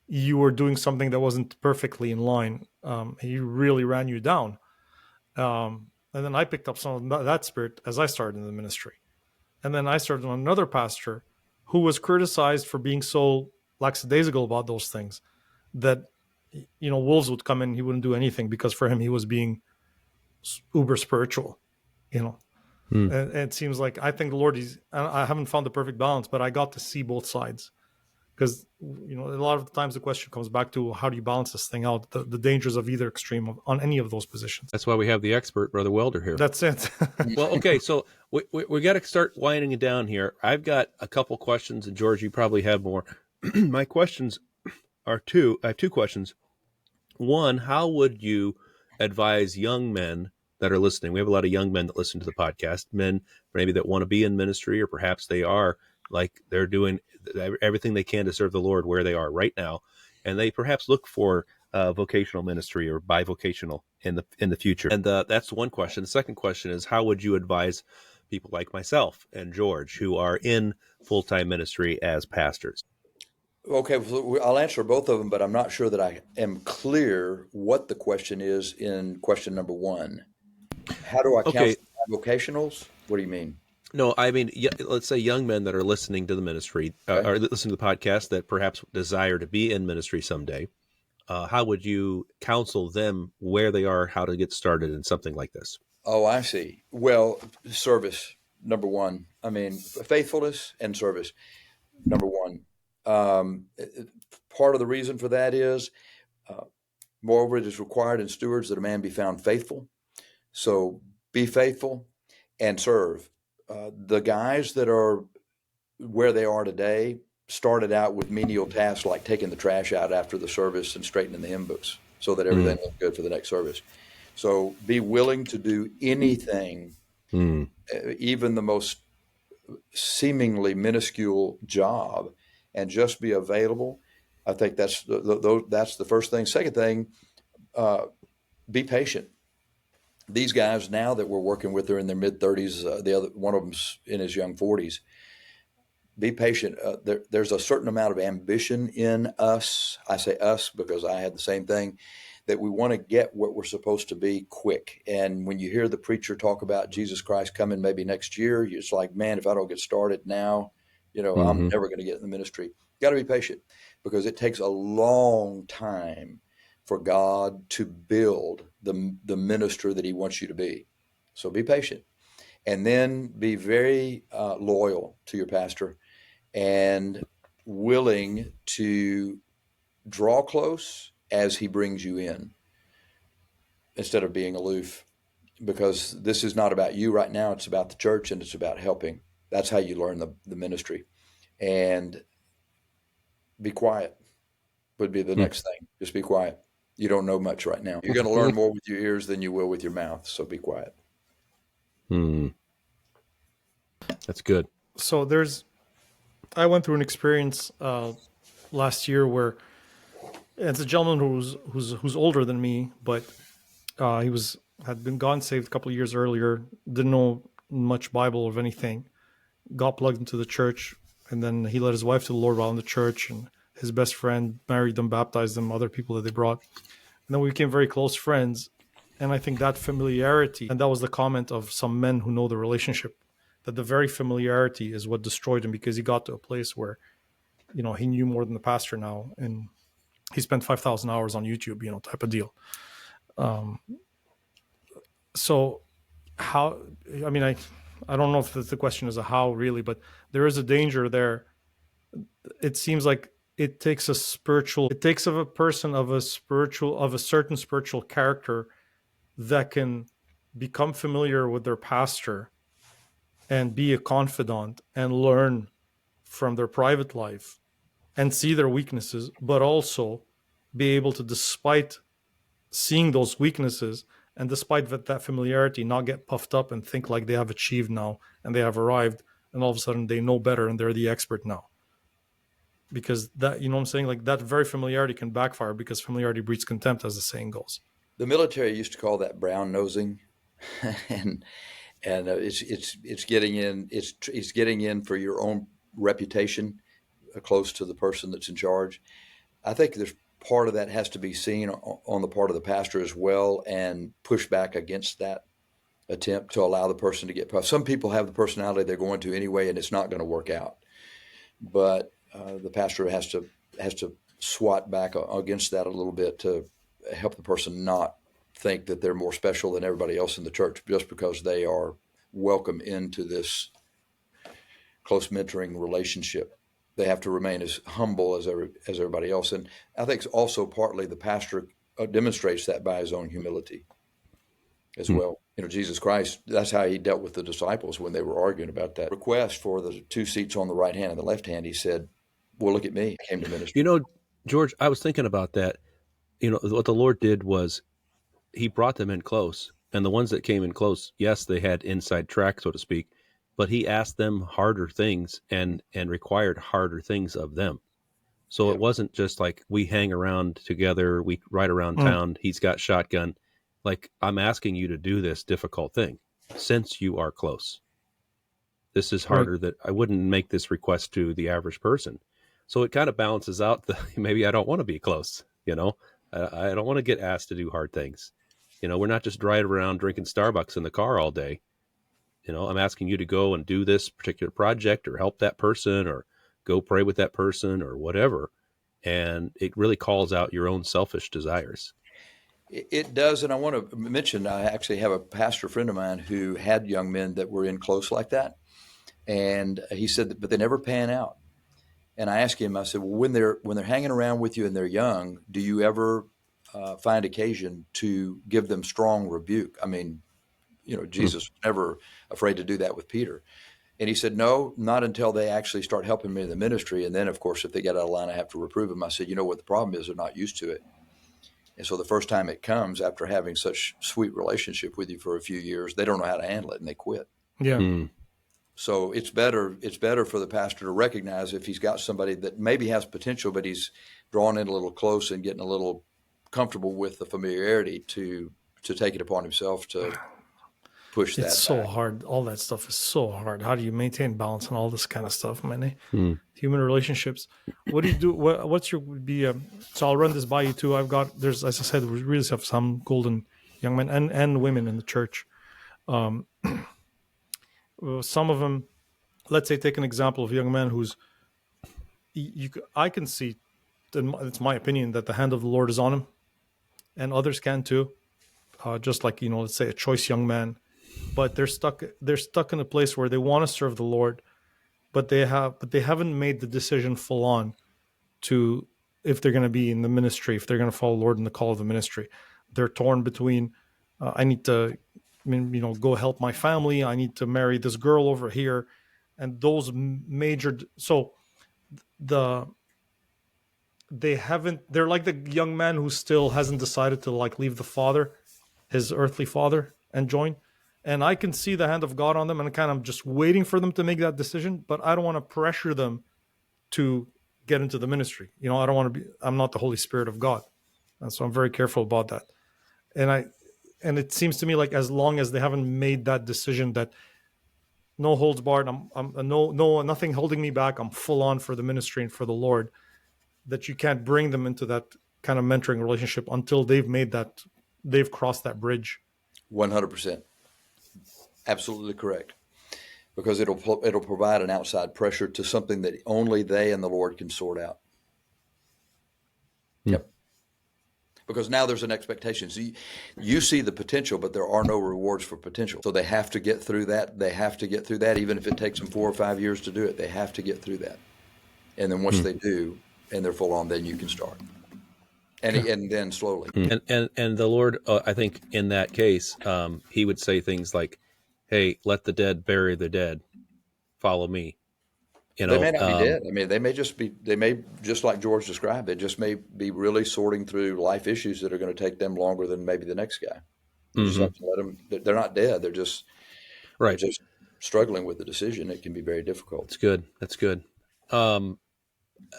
you were doing something that wasn't perfectly in line, he really ran you down. And then I picked up some of that spirit as I started in the ministry. And then I served on another pastor who was criticized for being so lackadaisical about those things, that, wolves would come in, he wouldn't do anything, because for him, he was being uber spiritual, And it seems like, I think the Lord I haven't found the perfect balance, but I got to see both sides. Because, a lot of the times the question comes back to, how do you balance this thing out? The dangers of either extreme on any of those positions. That's why we have the expert, Brother Welder, here. That's it. Well, okay, so we got to start winding it down here. I've got a couple questions, and George, you probably have more. My questions are two. I have 2 questions. One, how would you advise young men that are listening? We have a lot of young men that listen to the podcast, men maybe that want to be in ministry, or perhaps they are, like, they're doing everything they can to serve the Lord where they are right now, and they perhaps look for vocational ministry or bivocational in the future. And that's one question. The second question is, how would you advise people like myself and George, who are in full-time ministry as pastors? Okay, well, I'll answer both of them, but I'm not sure that I am clear what the question is in question number 1. How do I counsel vocationals? What do you mean? No, I mean, let's say young men that are listening to the ministry, or listening to the podcast, that perhaps desire to be in ministry someday. How would you counsel them where they are, how to get started in something like this? Oh, I see. Well, service, number 1. I mean, faithfulness and service, number 1. Part of the reason for that is, moreover, it is required in stewards that a man be found faithful. So be faithful and serve. The guys that are where they are today started out with menial tasks like taking the trash out after the service and straightening the hymn books so that everything looked good for the next service. So be willing to do anything, even the most seemingly minuscule job, and just be available. I think that's the first thing. Second thing, be patient. These guys now that we're working with are in their mid-30s. The other one of them's in his young 40s. Be patient. There's a certain amount of ambition in us. I say us because I had the same thing, that we want to get what we're supposed to be quick. And when you hear the preacher talk about Jesus Christ coming maybe next year, it's like, man, if I don't get started now, I'm never going to get in the ministry. Got to be patient, because it takes a long time for God to build the minister that he wants you to be. So be patient, and then be very loyal to your pastor and willing to draw close as he brings you in, instead of being aloof, because this is not about you right now. It's about the church, and it's about helping. That's how you learn the ministry. And be quiet would be the next thing. Just be quiet. You don't know much right now. You're going to learn more with your ears than you will with your mouth. So be quiet. That's good. So I went through an experience last year where it's a gentleman who's older than me, but he had been gone saved a couple of years earlier, didn't know much Bible of anything, got plugged into the church, and then he led his wife to the Lord while in the church, and his best friend married them, baptized them, other people that they brought. And then we became very close friends. And I think that familiarity, and that was the comment of some men who know the relationship, that the very familiarity is what destroyed him, because he got to a place where, he knew more than the pastor now. And he spent 5,000 hours on YouTube, type of deal. So how, I don't know if the question is a how really, but there is a danger there. It seems like it takes of a person of a certain spiritual character that can become familiar with their pastor and be a confidant and learn from their private life and see their weaknesses, but also be able to, despite seeing those weaknesses and despite that familiarity, not get puffed up and think like they have achieved now and they have arrived, and all of a sudden they know better and they're the expert now. Because that, what I'm saying, like that very familiarity can backfire, because familiarity breeds contempt, as the saying goes. The military used to call that brown nosing, and it's getting in. It's getting in for your own reputation, close to the person that's in charge. I think there's part of that has to be seen on the part of the pastor as well, and push back against that attempt to allow the person to get puffed. Some people have the personality they're going to anyway, and it's not going to work out. But the pastor has to swat back against that a little bit to help the person not think that they're more special than everybody else in the church just because they are welcome into this close mentoring relationship. They have to remain as humble as everybody else. And I think it's also partly the pastor demonstrates that by his own humility as well. Jesus Christ, that's how he dealt with the disciples when they were arguing about that request for the 2 seats on the right hand and the left hand. He said, well, look at me. I came to ministry. George, I was thinking about that. What the Lord did was he brought them in close, and the ones that came in close, yes, they had inside track, so to speak, but he asked them harder things and required harder things of them. So It wasn't just like we hang around together, we ride around town, he's got shotgun. Like, I'm asking you to do this difficult thing since you are close. This is harder that I wouldn't make this request to the average person. So it kind of balances out maybe I don't want to be close, I don't want to get asked to do hard things. We're not just driving around drinking Starbucks in the car all day. I'm asking you to go and do this particular project or help that person or go pray with that person or whatever. And it really calls out your own selfish desires. It does. And I want to mention, I actually have a pastor friend of mine who had young men that were in close like that. And he said that, but they never pan out. And I asked him, I said, well, when they're hanging around with you and they're young, do you ever find occasion to give them strong rebuke? I mean, Jesus was never afraid to do that with Peter. And he said, no, not until they actually start helping me in the ministry. And then, of course, if they get out of line, I have to reprove them. I said, what the problem is? They're not used to it. And so the first time it comes after having such sweet relationship with you for a few years, they don't know how to handle it and they quit. Yeah. So it's better for the pastor to recognize if he's got somebody that maybe has potential, but he's drawn in a little close and getting a little comfortable with the familiarity to take it upon himself to push that. It's so hard. All that stuff is so hard. How do you maintain balance and all this kind of stuff, man? Human relationships. What do you do? What's your so I'll run this by you too. There's, as I said, we really have some golden young men and women in the church. Some of them let's say, take an example of a young man who's, I can see, and it's my opinion, that the hand of the Lord is on him, and others can too. Just like, let's say a choice young man, but they're stuck in a place where they want to serve the Lord, but they haven't made the decision full on to, if they're going to be in the ministry, if they're going to follow the Lord in the call of the ministry. They're torn between, I need to, go help my family. I need to marry this girl over here, and those major. So they're like the young man who still hasn't decided to like leave the father, his earthly father, and join. And I can see the hand of God on them, and kind of just waiting for them to make that decision. But I don't want to pressure them to get into the ministry. I don't want to be, I'm not the Holy Spirit of God. And so I'm very careful about that. And it seems to me like, as long as they haven't made that decision, that no holds barred, nothing holding me back, I'm full on for the ministry and for the Lord, that you can't bring them into that kind of mentoring relationship until they've crossed that bridge. 100%. Absolutely correct. Because it'll provide an outside pressure to something that only they and the Lord can sort out. Yep. Because now there's an expectation. So you see the potential, but there are no rewards for potential. So they have to get through that. They have to get through that, even if it takes them 4 or 5 years to do it. They have to get through that. And then once they do, and they're full on, then you can start. And then slowly. And the Lord, I think in that case, he would say things like, "Hey, let the dead bury the dead. Follow me." They may not be dead. I mean, they may just like George described, they just may be really sorting through life issues that are going to take them longer than maybe the next guy. Just have to let them, they're not dead. They're just struggling with the decision. It can be very difficult. That's good.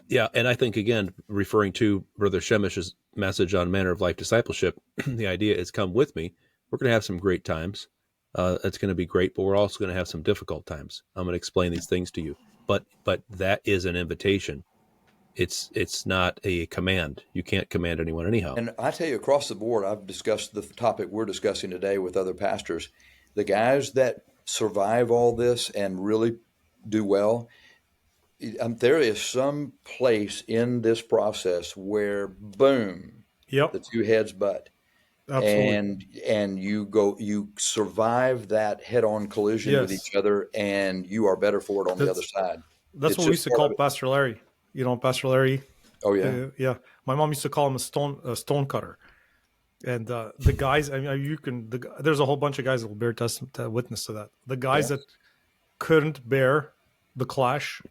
Yeah. And I think, again, referring to Brother Shemish's message on Manner of Life Discipleship, the idea is, come with me. We're going to have some great times. It's going to be great, but we're also going to have some difficult times. I'm going to explain these things to you. But that is an invitation. It's not a command. You can't command anyone anyhow. And I tell you, across the board, I've discussed the topic we're discussing today with other pastors. The guys that survive all this and really do well, there is some place in this process where, boom, the two heads butt. Absolutely. And you survive that head-on collision with each other, and you are better for it on the other side. That's what we used to call Pastor Larry. Pastor Larry. Oh yeah, yeah. My mom used to call him a stone cutter. And the guys, I mean, there's a whole bunch of guys that will bear witness to that. The guys that couldn't bear the clash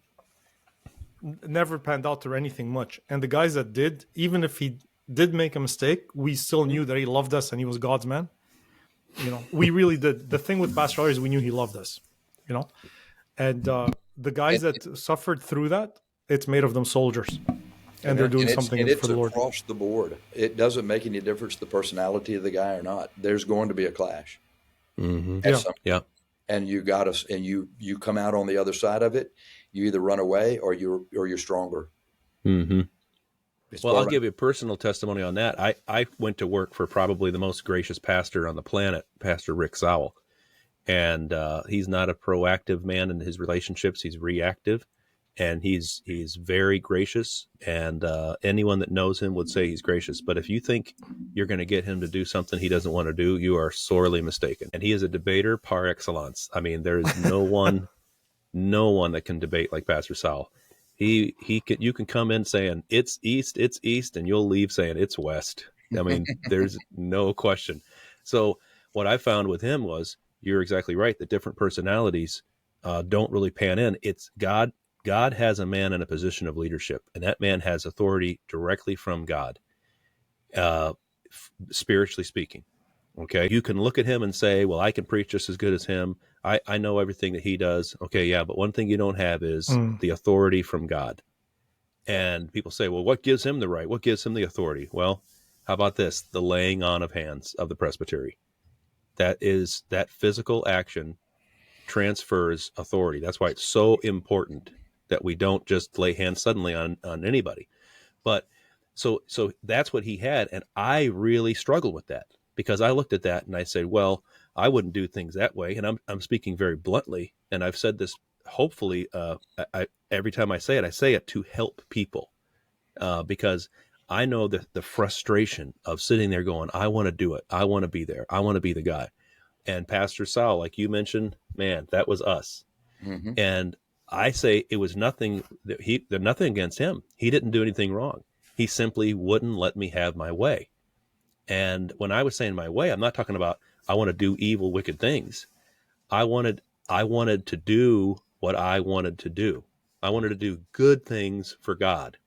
never panned out to anything much, and the guys that did, even if he did make a mistake, we still knew that he loved us and he was God's man. We really did. The thing with Pastor Larry is we knew he loved us, and the guys that suffered through that, it's made of them soldiers, and they're doing something for the Lord. It's across the board. It doesn't make any difference the personality of the guy or not. There's going to be a clash. Yeah. And you come out on the other side of it. You either run away or you're stronger. Mm-hmm. Well, I'll give you a personal testimony on that. I went to work for probably the most gracious pastor on the planet, Pastor Rick Sowell. And he's not a proactive man in his relationships. He's reactive, and he's very gracious. And anyone that knows him would say he's gracious. But if you think you're going to get him to do something he doesn't want to do, you are sorely mistaken. And he is a debater par excellence. I mean, there is no one that can debate like Pastor Sowell. You can come in saying it's east, and you'll leave saying it's west. I mean, there's no question. So what I found with him was, you're exactly right. The different personalities don't really pan in. It's God. God has a man in a position of leadership, and that man has authority directly from God, spiritually speaking. Okay. You can look at him and say, well, I can preach just as good as him. I know everything that he does. Okay. Yeah. But one thing you don't have is the authority from God. And people say, well, what gives him the right? What gives him the authority? Well, how about this? The laying on of hands of the presbytery. That physical action transfers authority. That's why it's so important that we don't just lay hands suddenly on anybody. But so that's what he had. And I really struggled with that, because I looked at that and I said, well, I wouldn't do things that way. And I'm speaking very bluntly. And I've said this hopefully, every time I say it to help people, because I know the frustration of sitting there going, I want to do it. I want to be there. I want to be the guy. And Pastor Sal, like you mentioned, man, that was us. Mm-hmm. And I say it was nothing nothing against him. He didn't do anything wrong. He simply wouldn't let me have my way. And when I was saying my way, I'm not talking about I want to do evil, wicked things. I wanted to do what I wanted to do. I wanted to do good things for God.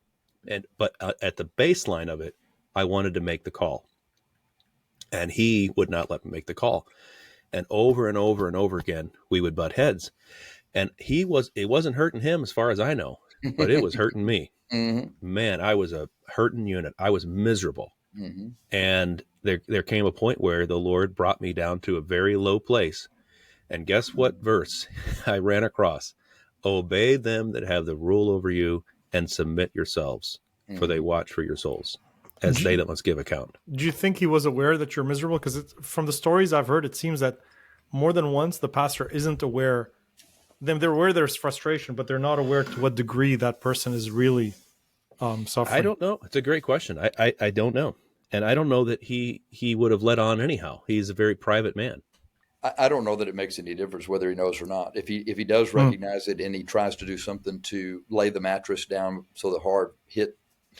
But at the baseline of it, I wanted to make the call. And he would not let me make the call. And over and over and over again, we would butt heads. And it wasn't hurting him as far as I know, but it was hurting me. Mm-hmm. Man, I was a hurting unit. I was miserable. Mm-hmm. And there came a point where the Lord brought me down to a very low place. And guess what verse I ran across? Obey them that have the rule over you and submit yourselves, for they watch for your souls, as they that must give account. Do you think he was aware that you're miserable? Because from the stories I've heard, it seems that more than once the pastor isn't aware. They're aware there's frustration, but they're not aware to what degree that person is really suffering. I don't know. It's a great question. I don't know. And I don't know that he would have let on anyhow. He's a very private man. I don't know that it makes any difference whether he knows or not. If he does recognize it and he tries to do something to lay the mattress down so the hard hit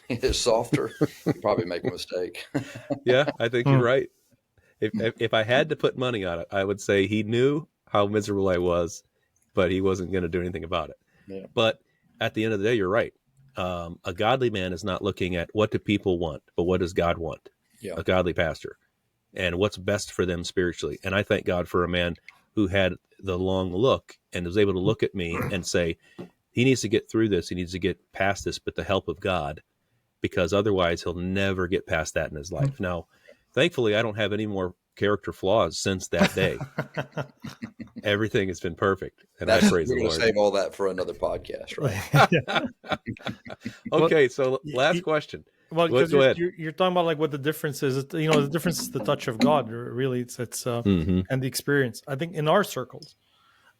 is softer, you probably make a mistake. Yeah, I think you're right. If I had to put money on it, I would say he knew how miserable I was, but he wasn't going to do anything about it. Yeah. But at the end of the day, you're right. A godly man is not looking at what do people want, but what does God want? Yeah. A godly pastor, and what's best for them spiritually. And I thank God for a man who had the long look and was able to look at me and say, he needs to get through this. He needs to get past this, with the help of God, because otherwise he'll never get past that in his life. Now, thankfully, I don't have any more character flaws since that day. Everything has been perfect, and I praise the We're going to Lord. save all that for another podcast, right? Okay, so last question. Well, Go ahead. you're talking about like what the difference is. The difference is the touch of God. Really, it's and the experience. I think in our circles,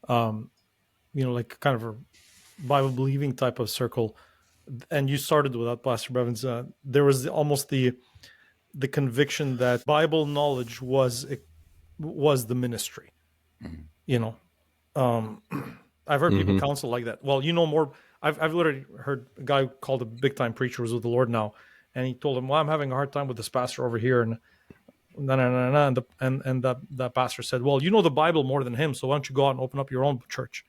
like kind of a Bible believing type of circle, and you started with that, Pastor Bevans. There was almost the conviction that Bible knowledge was the ministry. I've heard people counsel like that. Well, more. I've literally heard a guy called a big time preacher was with the Lord now, and he told him, "Well, I'm having a hard time with this pastor over here," and that pastor said, "Well, you know the Bible more than him, so why don't you go out and open up your own church?"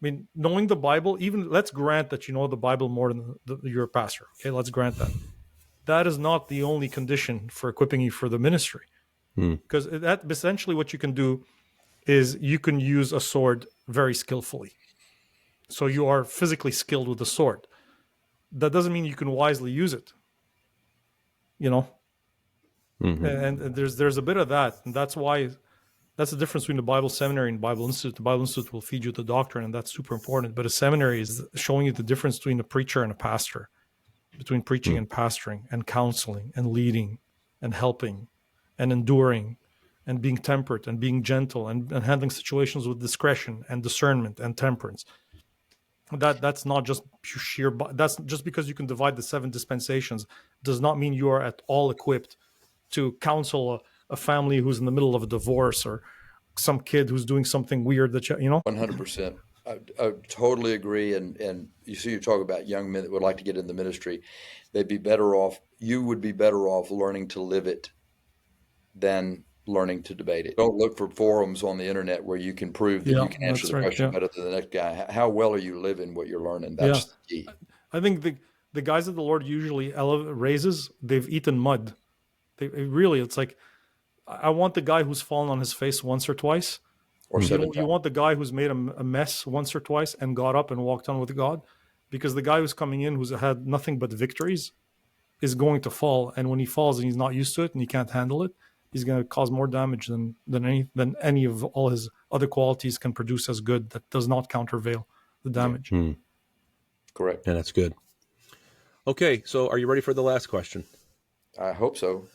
I mean, knowing the Bible, even let's grant that you know the Bible more than your pastor. Okay, let's grant that. That is not the only condition for equipping you for the ministry, because that essentially what you can do is you can use a sword very skillfully. So you are physically skilled with the sword. That doesn't mean you can wisely use it. And there's a bit of that, and that's the difference between the Bible seminary and Bible Institute. The Bible Institute will feed you the doctrine, and that's super important. But a seminary is showing you the difference between a preacher and a pastor, between preaching and pastoring, and counseling and leading and helping and enduring and being temperate and being gentle and handling situations with discretion and discernment and temperance. That's not just sheer. That's just because you can divide the 7 dispensations does not mean you are at all equipped to counsel a family who's in the middle of a divorce or some kid who's doing something weird that 100%. I totally agree. And you talk about young men that would like to get in the ministry. They'd be better off. You would be better off learning to live it than learning to debate it. Don't look for forums on the internet where you can prove that you can answer the question better than the next guy. How well are you living what you're learning? That's the key. I think the guys that the Lord usually raises, they've eaten mud. It's like, I want the guy who's fallen on his face once or twice. Or you want the guy who's made a mess once or twice and got up and walked on with God, because the guy who's coming in who's had nothing but victories is going to fall, and when he falls and he's not used to it and he can't handle it, he's going to cause more damage than any of all his other qualities can produce as good. That does not countervail the damage. Correct. Yeah, that's good. Okay, so are you ready for the last question? I hope so.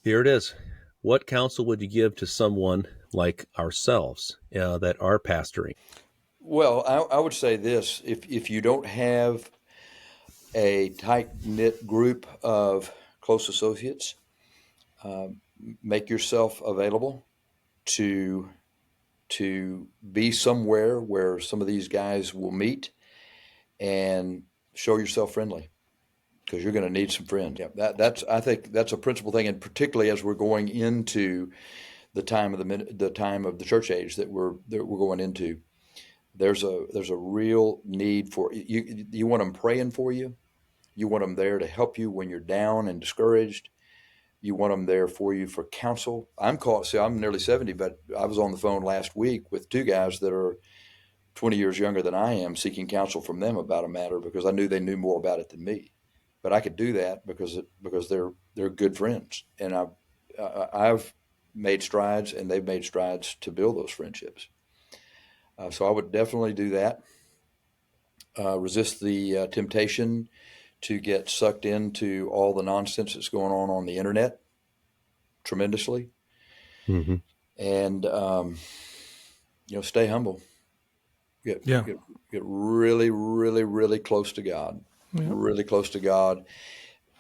Here it is. What counsel would you give to someone like ourselves that are pastoring? Well, I would say this: if you don't have a tight knit group of close associates, make yourself available to be somewhere where some of these guys will meet, and show yourself friendly, because you're going to need some friends. Yeah, I think that's a principal thing, and particularly as we're going into the time of the church age that we're going into. There's a real need for you. You want them praying for you. You want them there to help you when you're down and discouraged. You want them there for you for counsel. I'm nearly 70, but I was on the phone last week with two guys that are 20 years younger than I am, seeking counsel from them about a matter, because I knew they knew more about it than me. But I could do that because they're good friends, and I've made strides, and they've made strides to build those friendships. So I would definitely do that. Resist the temptation to get sucked into all the nonsense that's going on the internet tremendously. Mm-hmm. And, stay humble. Get really, really, really close to God. Yeah. Really close to God.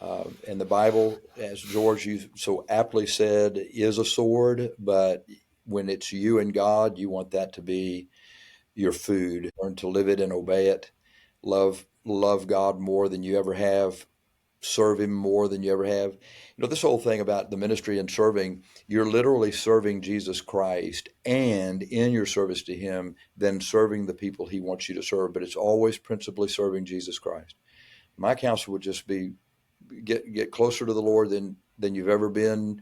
And the Bible, as George, you so aptly said, is a sword, but when it's you and God, you want that to be your food. Learn to live it and obey it. Love God more than you ever have. Serve Him more than you ever have. This whole thing about the ministry and serving, you're literally serving Jesus Christ, and in your service to Him, then serving the people He wants you to serve. But it's always principally serving Jesus Christ. My counsel would just be get closer to the Lord than you've ever been,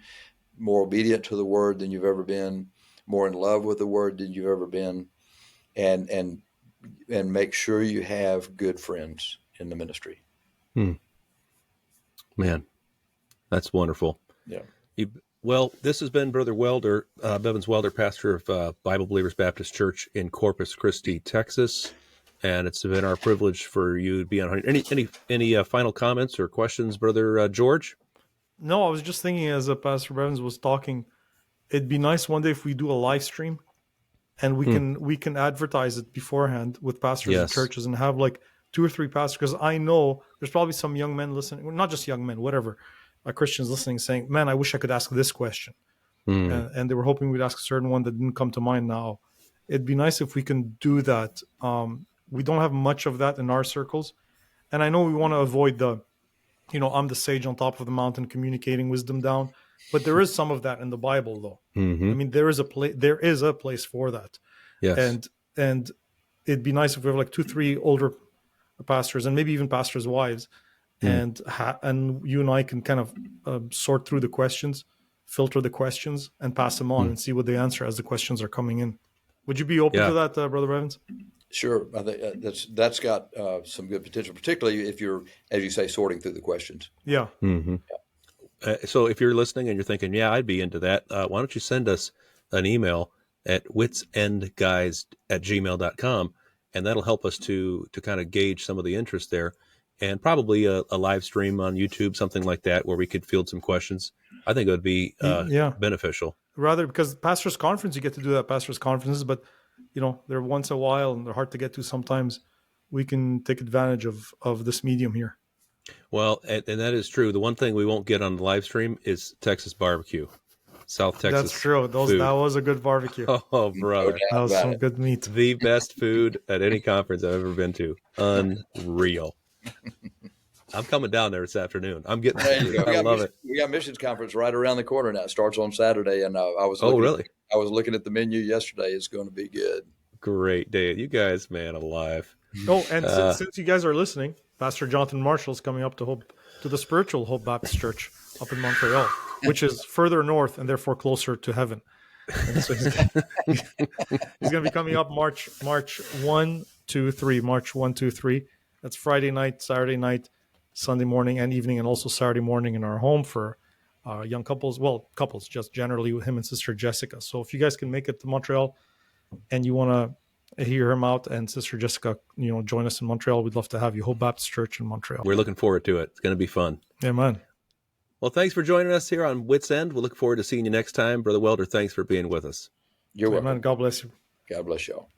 more obedient to the Word than you've ever been, more in love with the Word than you've ever been, and make sure you have good friends in the ministry. Man, that's wonderful. Yeah. Well, this has been Brother Welder, Bevans Welder, pastor of Bible Believers Baptist Church in Corpus Christi, Texas. And it's been our privilege for you to be on. Any final comments or questions, Brother George? No, I was just thinking as Pastor Bevans was talking, it'd be nice one day if we do a live stream, and we can advertise it beforehand with pastors and churches, and have like 2 or 3 pastors, because I know there's probably some young men listening, well, not just young men, whatever, Christians listening, saying, man, I wish I could ask this question. And they were hoping we'd ask a certain one that didn't come to mind now. It'd be nice if we can do that. We don't have much of that in our circles. And I know we want to avoid the, I'm the sage on top of the mountain communicating wisdom down. But there is some of that in the Bible, though. Mm-hmm. I mean, there is a place for that. Yes. And it'd be nice if we have like 2, 3 older pastors, and maybe even pastors' wives, and you and I can kind of sort through the questions, filter the questions, and pass them on and see what they answer as the questions are coming in. Would you be open to that, Brother Bevans? Sure. I think that's got some good potential, particularly if you're, as you say, sorting through the questions. Yeah. Mm-hmm. So if you're listening and you're thinking, I'd be into that, why don't you send us an email at witsendguys@gmail.com, and that'll help us to kind of gauge some of the interest there, and probably a live stream on YouTube, something like that, where we could field some questions. I think it would be beneficial. Rather, because pastors' conference, you get to do that pastors' conferences, but they're once a while and they're hard to get to sometimes. We can take advantage of this medium here. Well, and that is true. The one thing we won't get on the live stream is Texas barbecue. South Texas. That's true. That was a good barbecue. Oh, brother. That was some good meat. The best food at any conference I've ever been to. Unreal. I'm coming down there this afternoon. I love it. We got missions conference right around the corner now. It starts on Saturday, and I was looking at the menu yesterday. It's going to be good. Great day. You guys, man, alive. Oh, and since you guys are listening, Pastor Jonathan Marshall is coming up to the Spiritual Hope Baptist Church up in Montreal, which is further north and therefore closer to heaven. And so he's going to be coming up March 1, 2, 3. March 1, 2, 3. That's Friday night, Saturday night, Sunday morning and evening, and also Saturday morning in our home for young couples. Well, couples, just generally with him and Sister Jessica. So if you guys can make it to Montreal and you want to hear him out and Sister Jessica, join us in Montreal, we'd love to have you. Hope Baptist Church in Montreal. We're looking forward to it. It's going to be fun. Amen. Well, thanks for joining us here on Wits End. We'll look forward to seeing you next time. Brother Welder, thanks for being with us. You're welcome. Amen. God bless you. God bless y'all.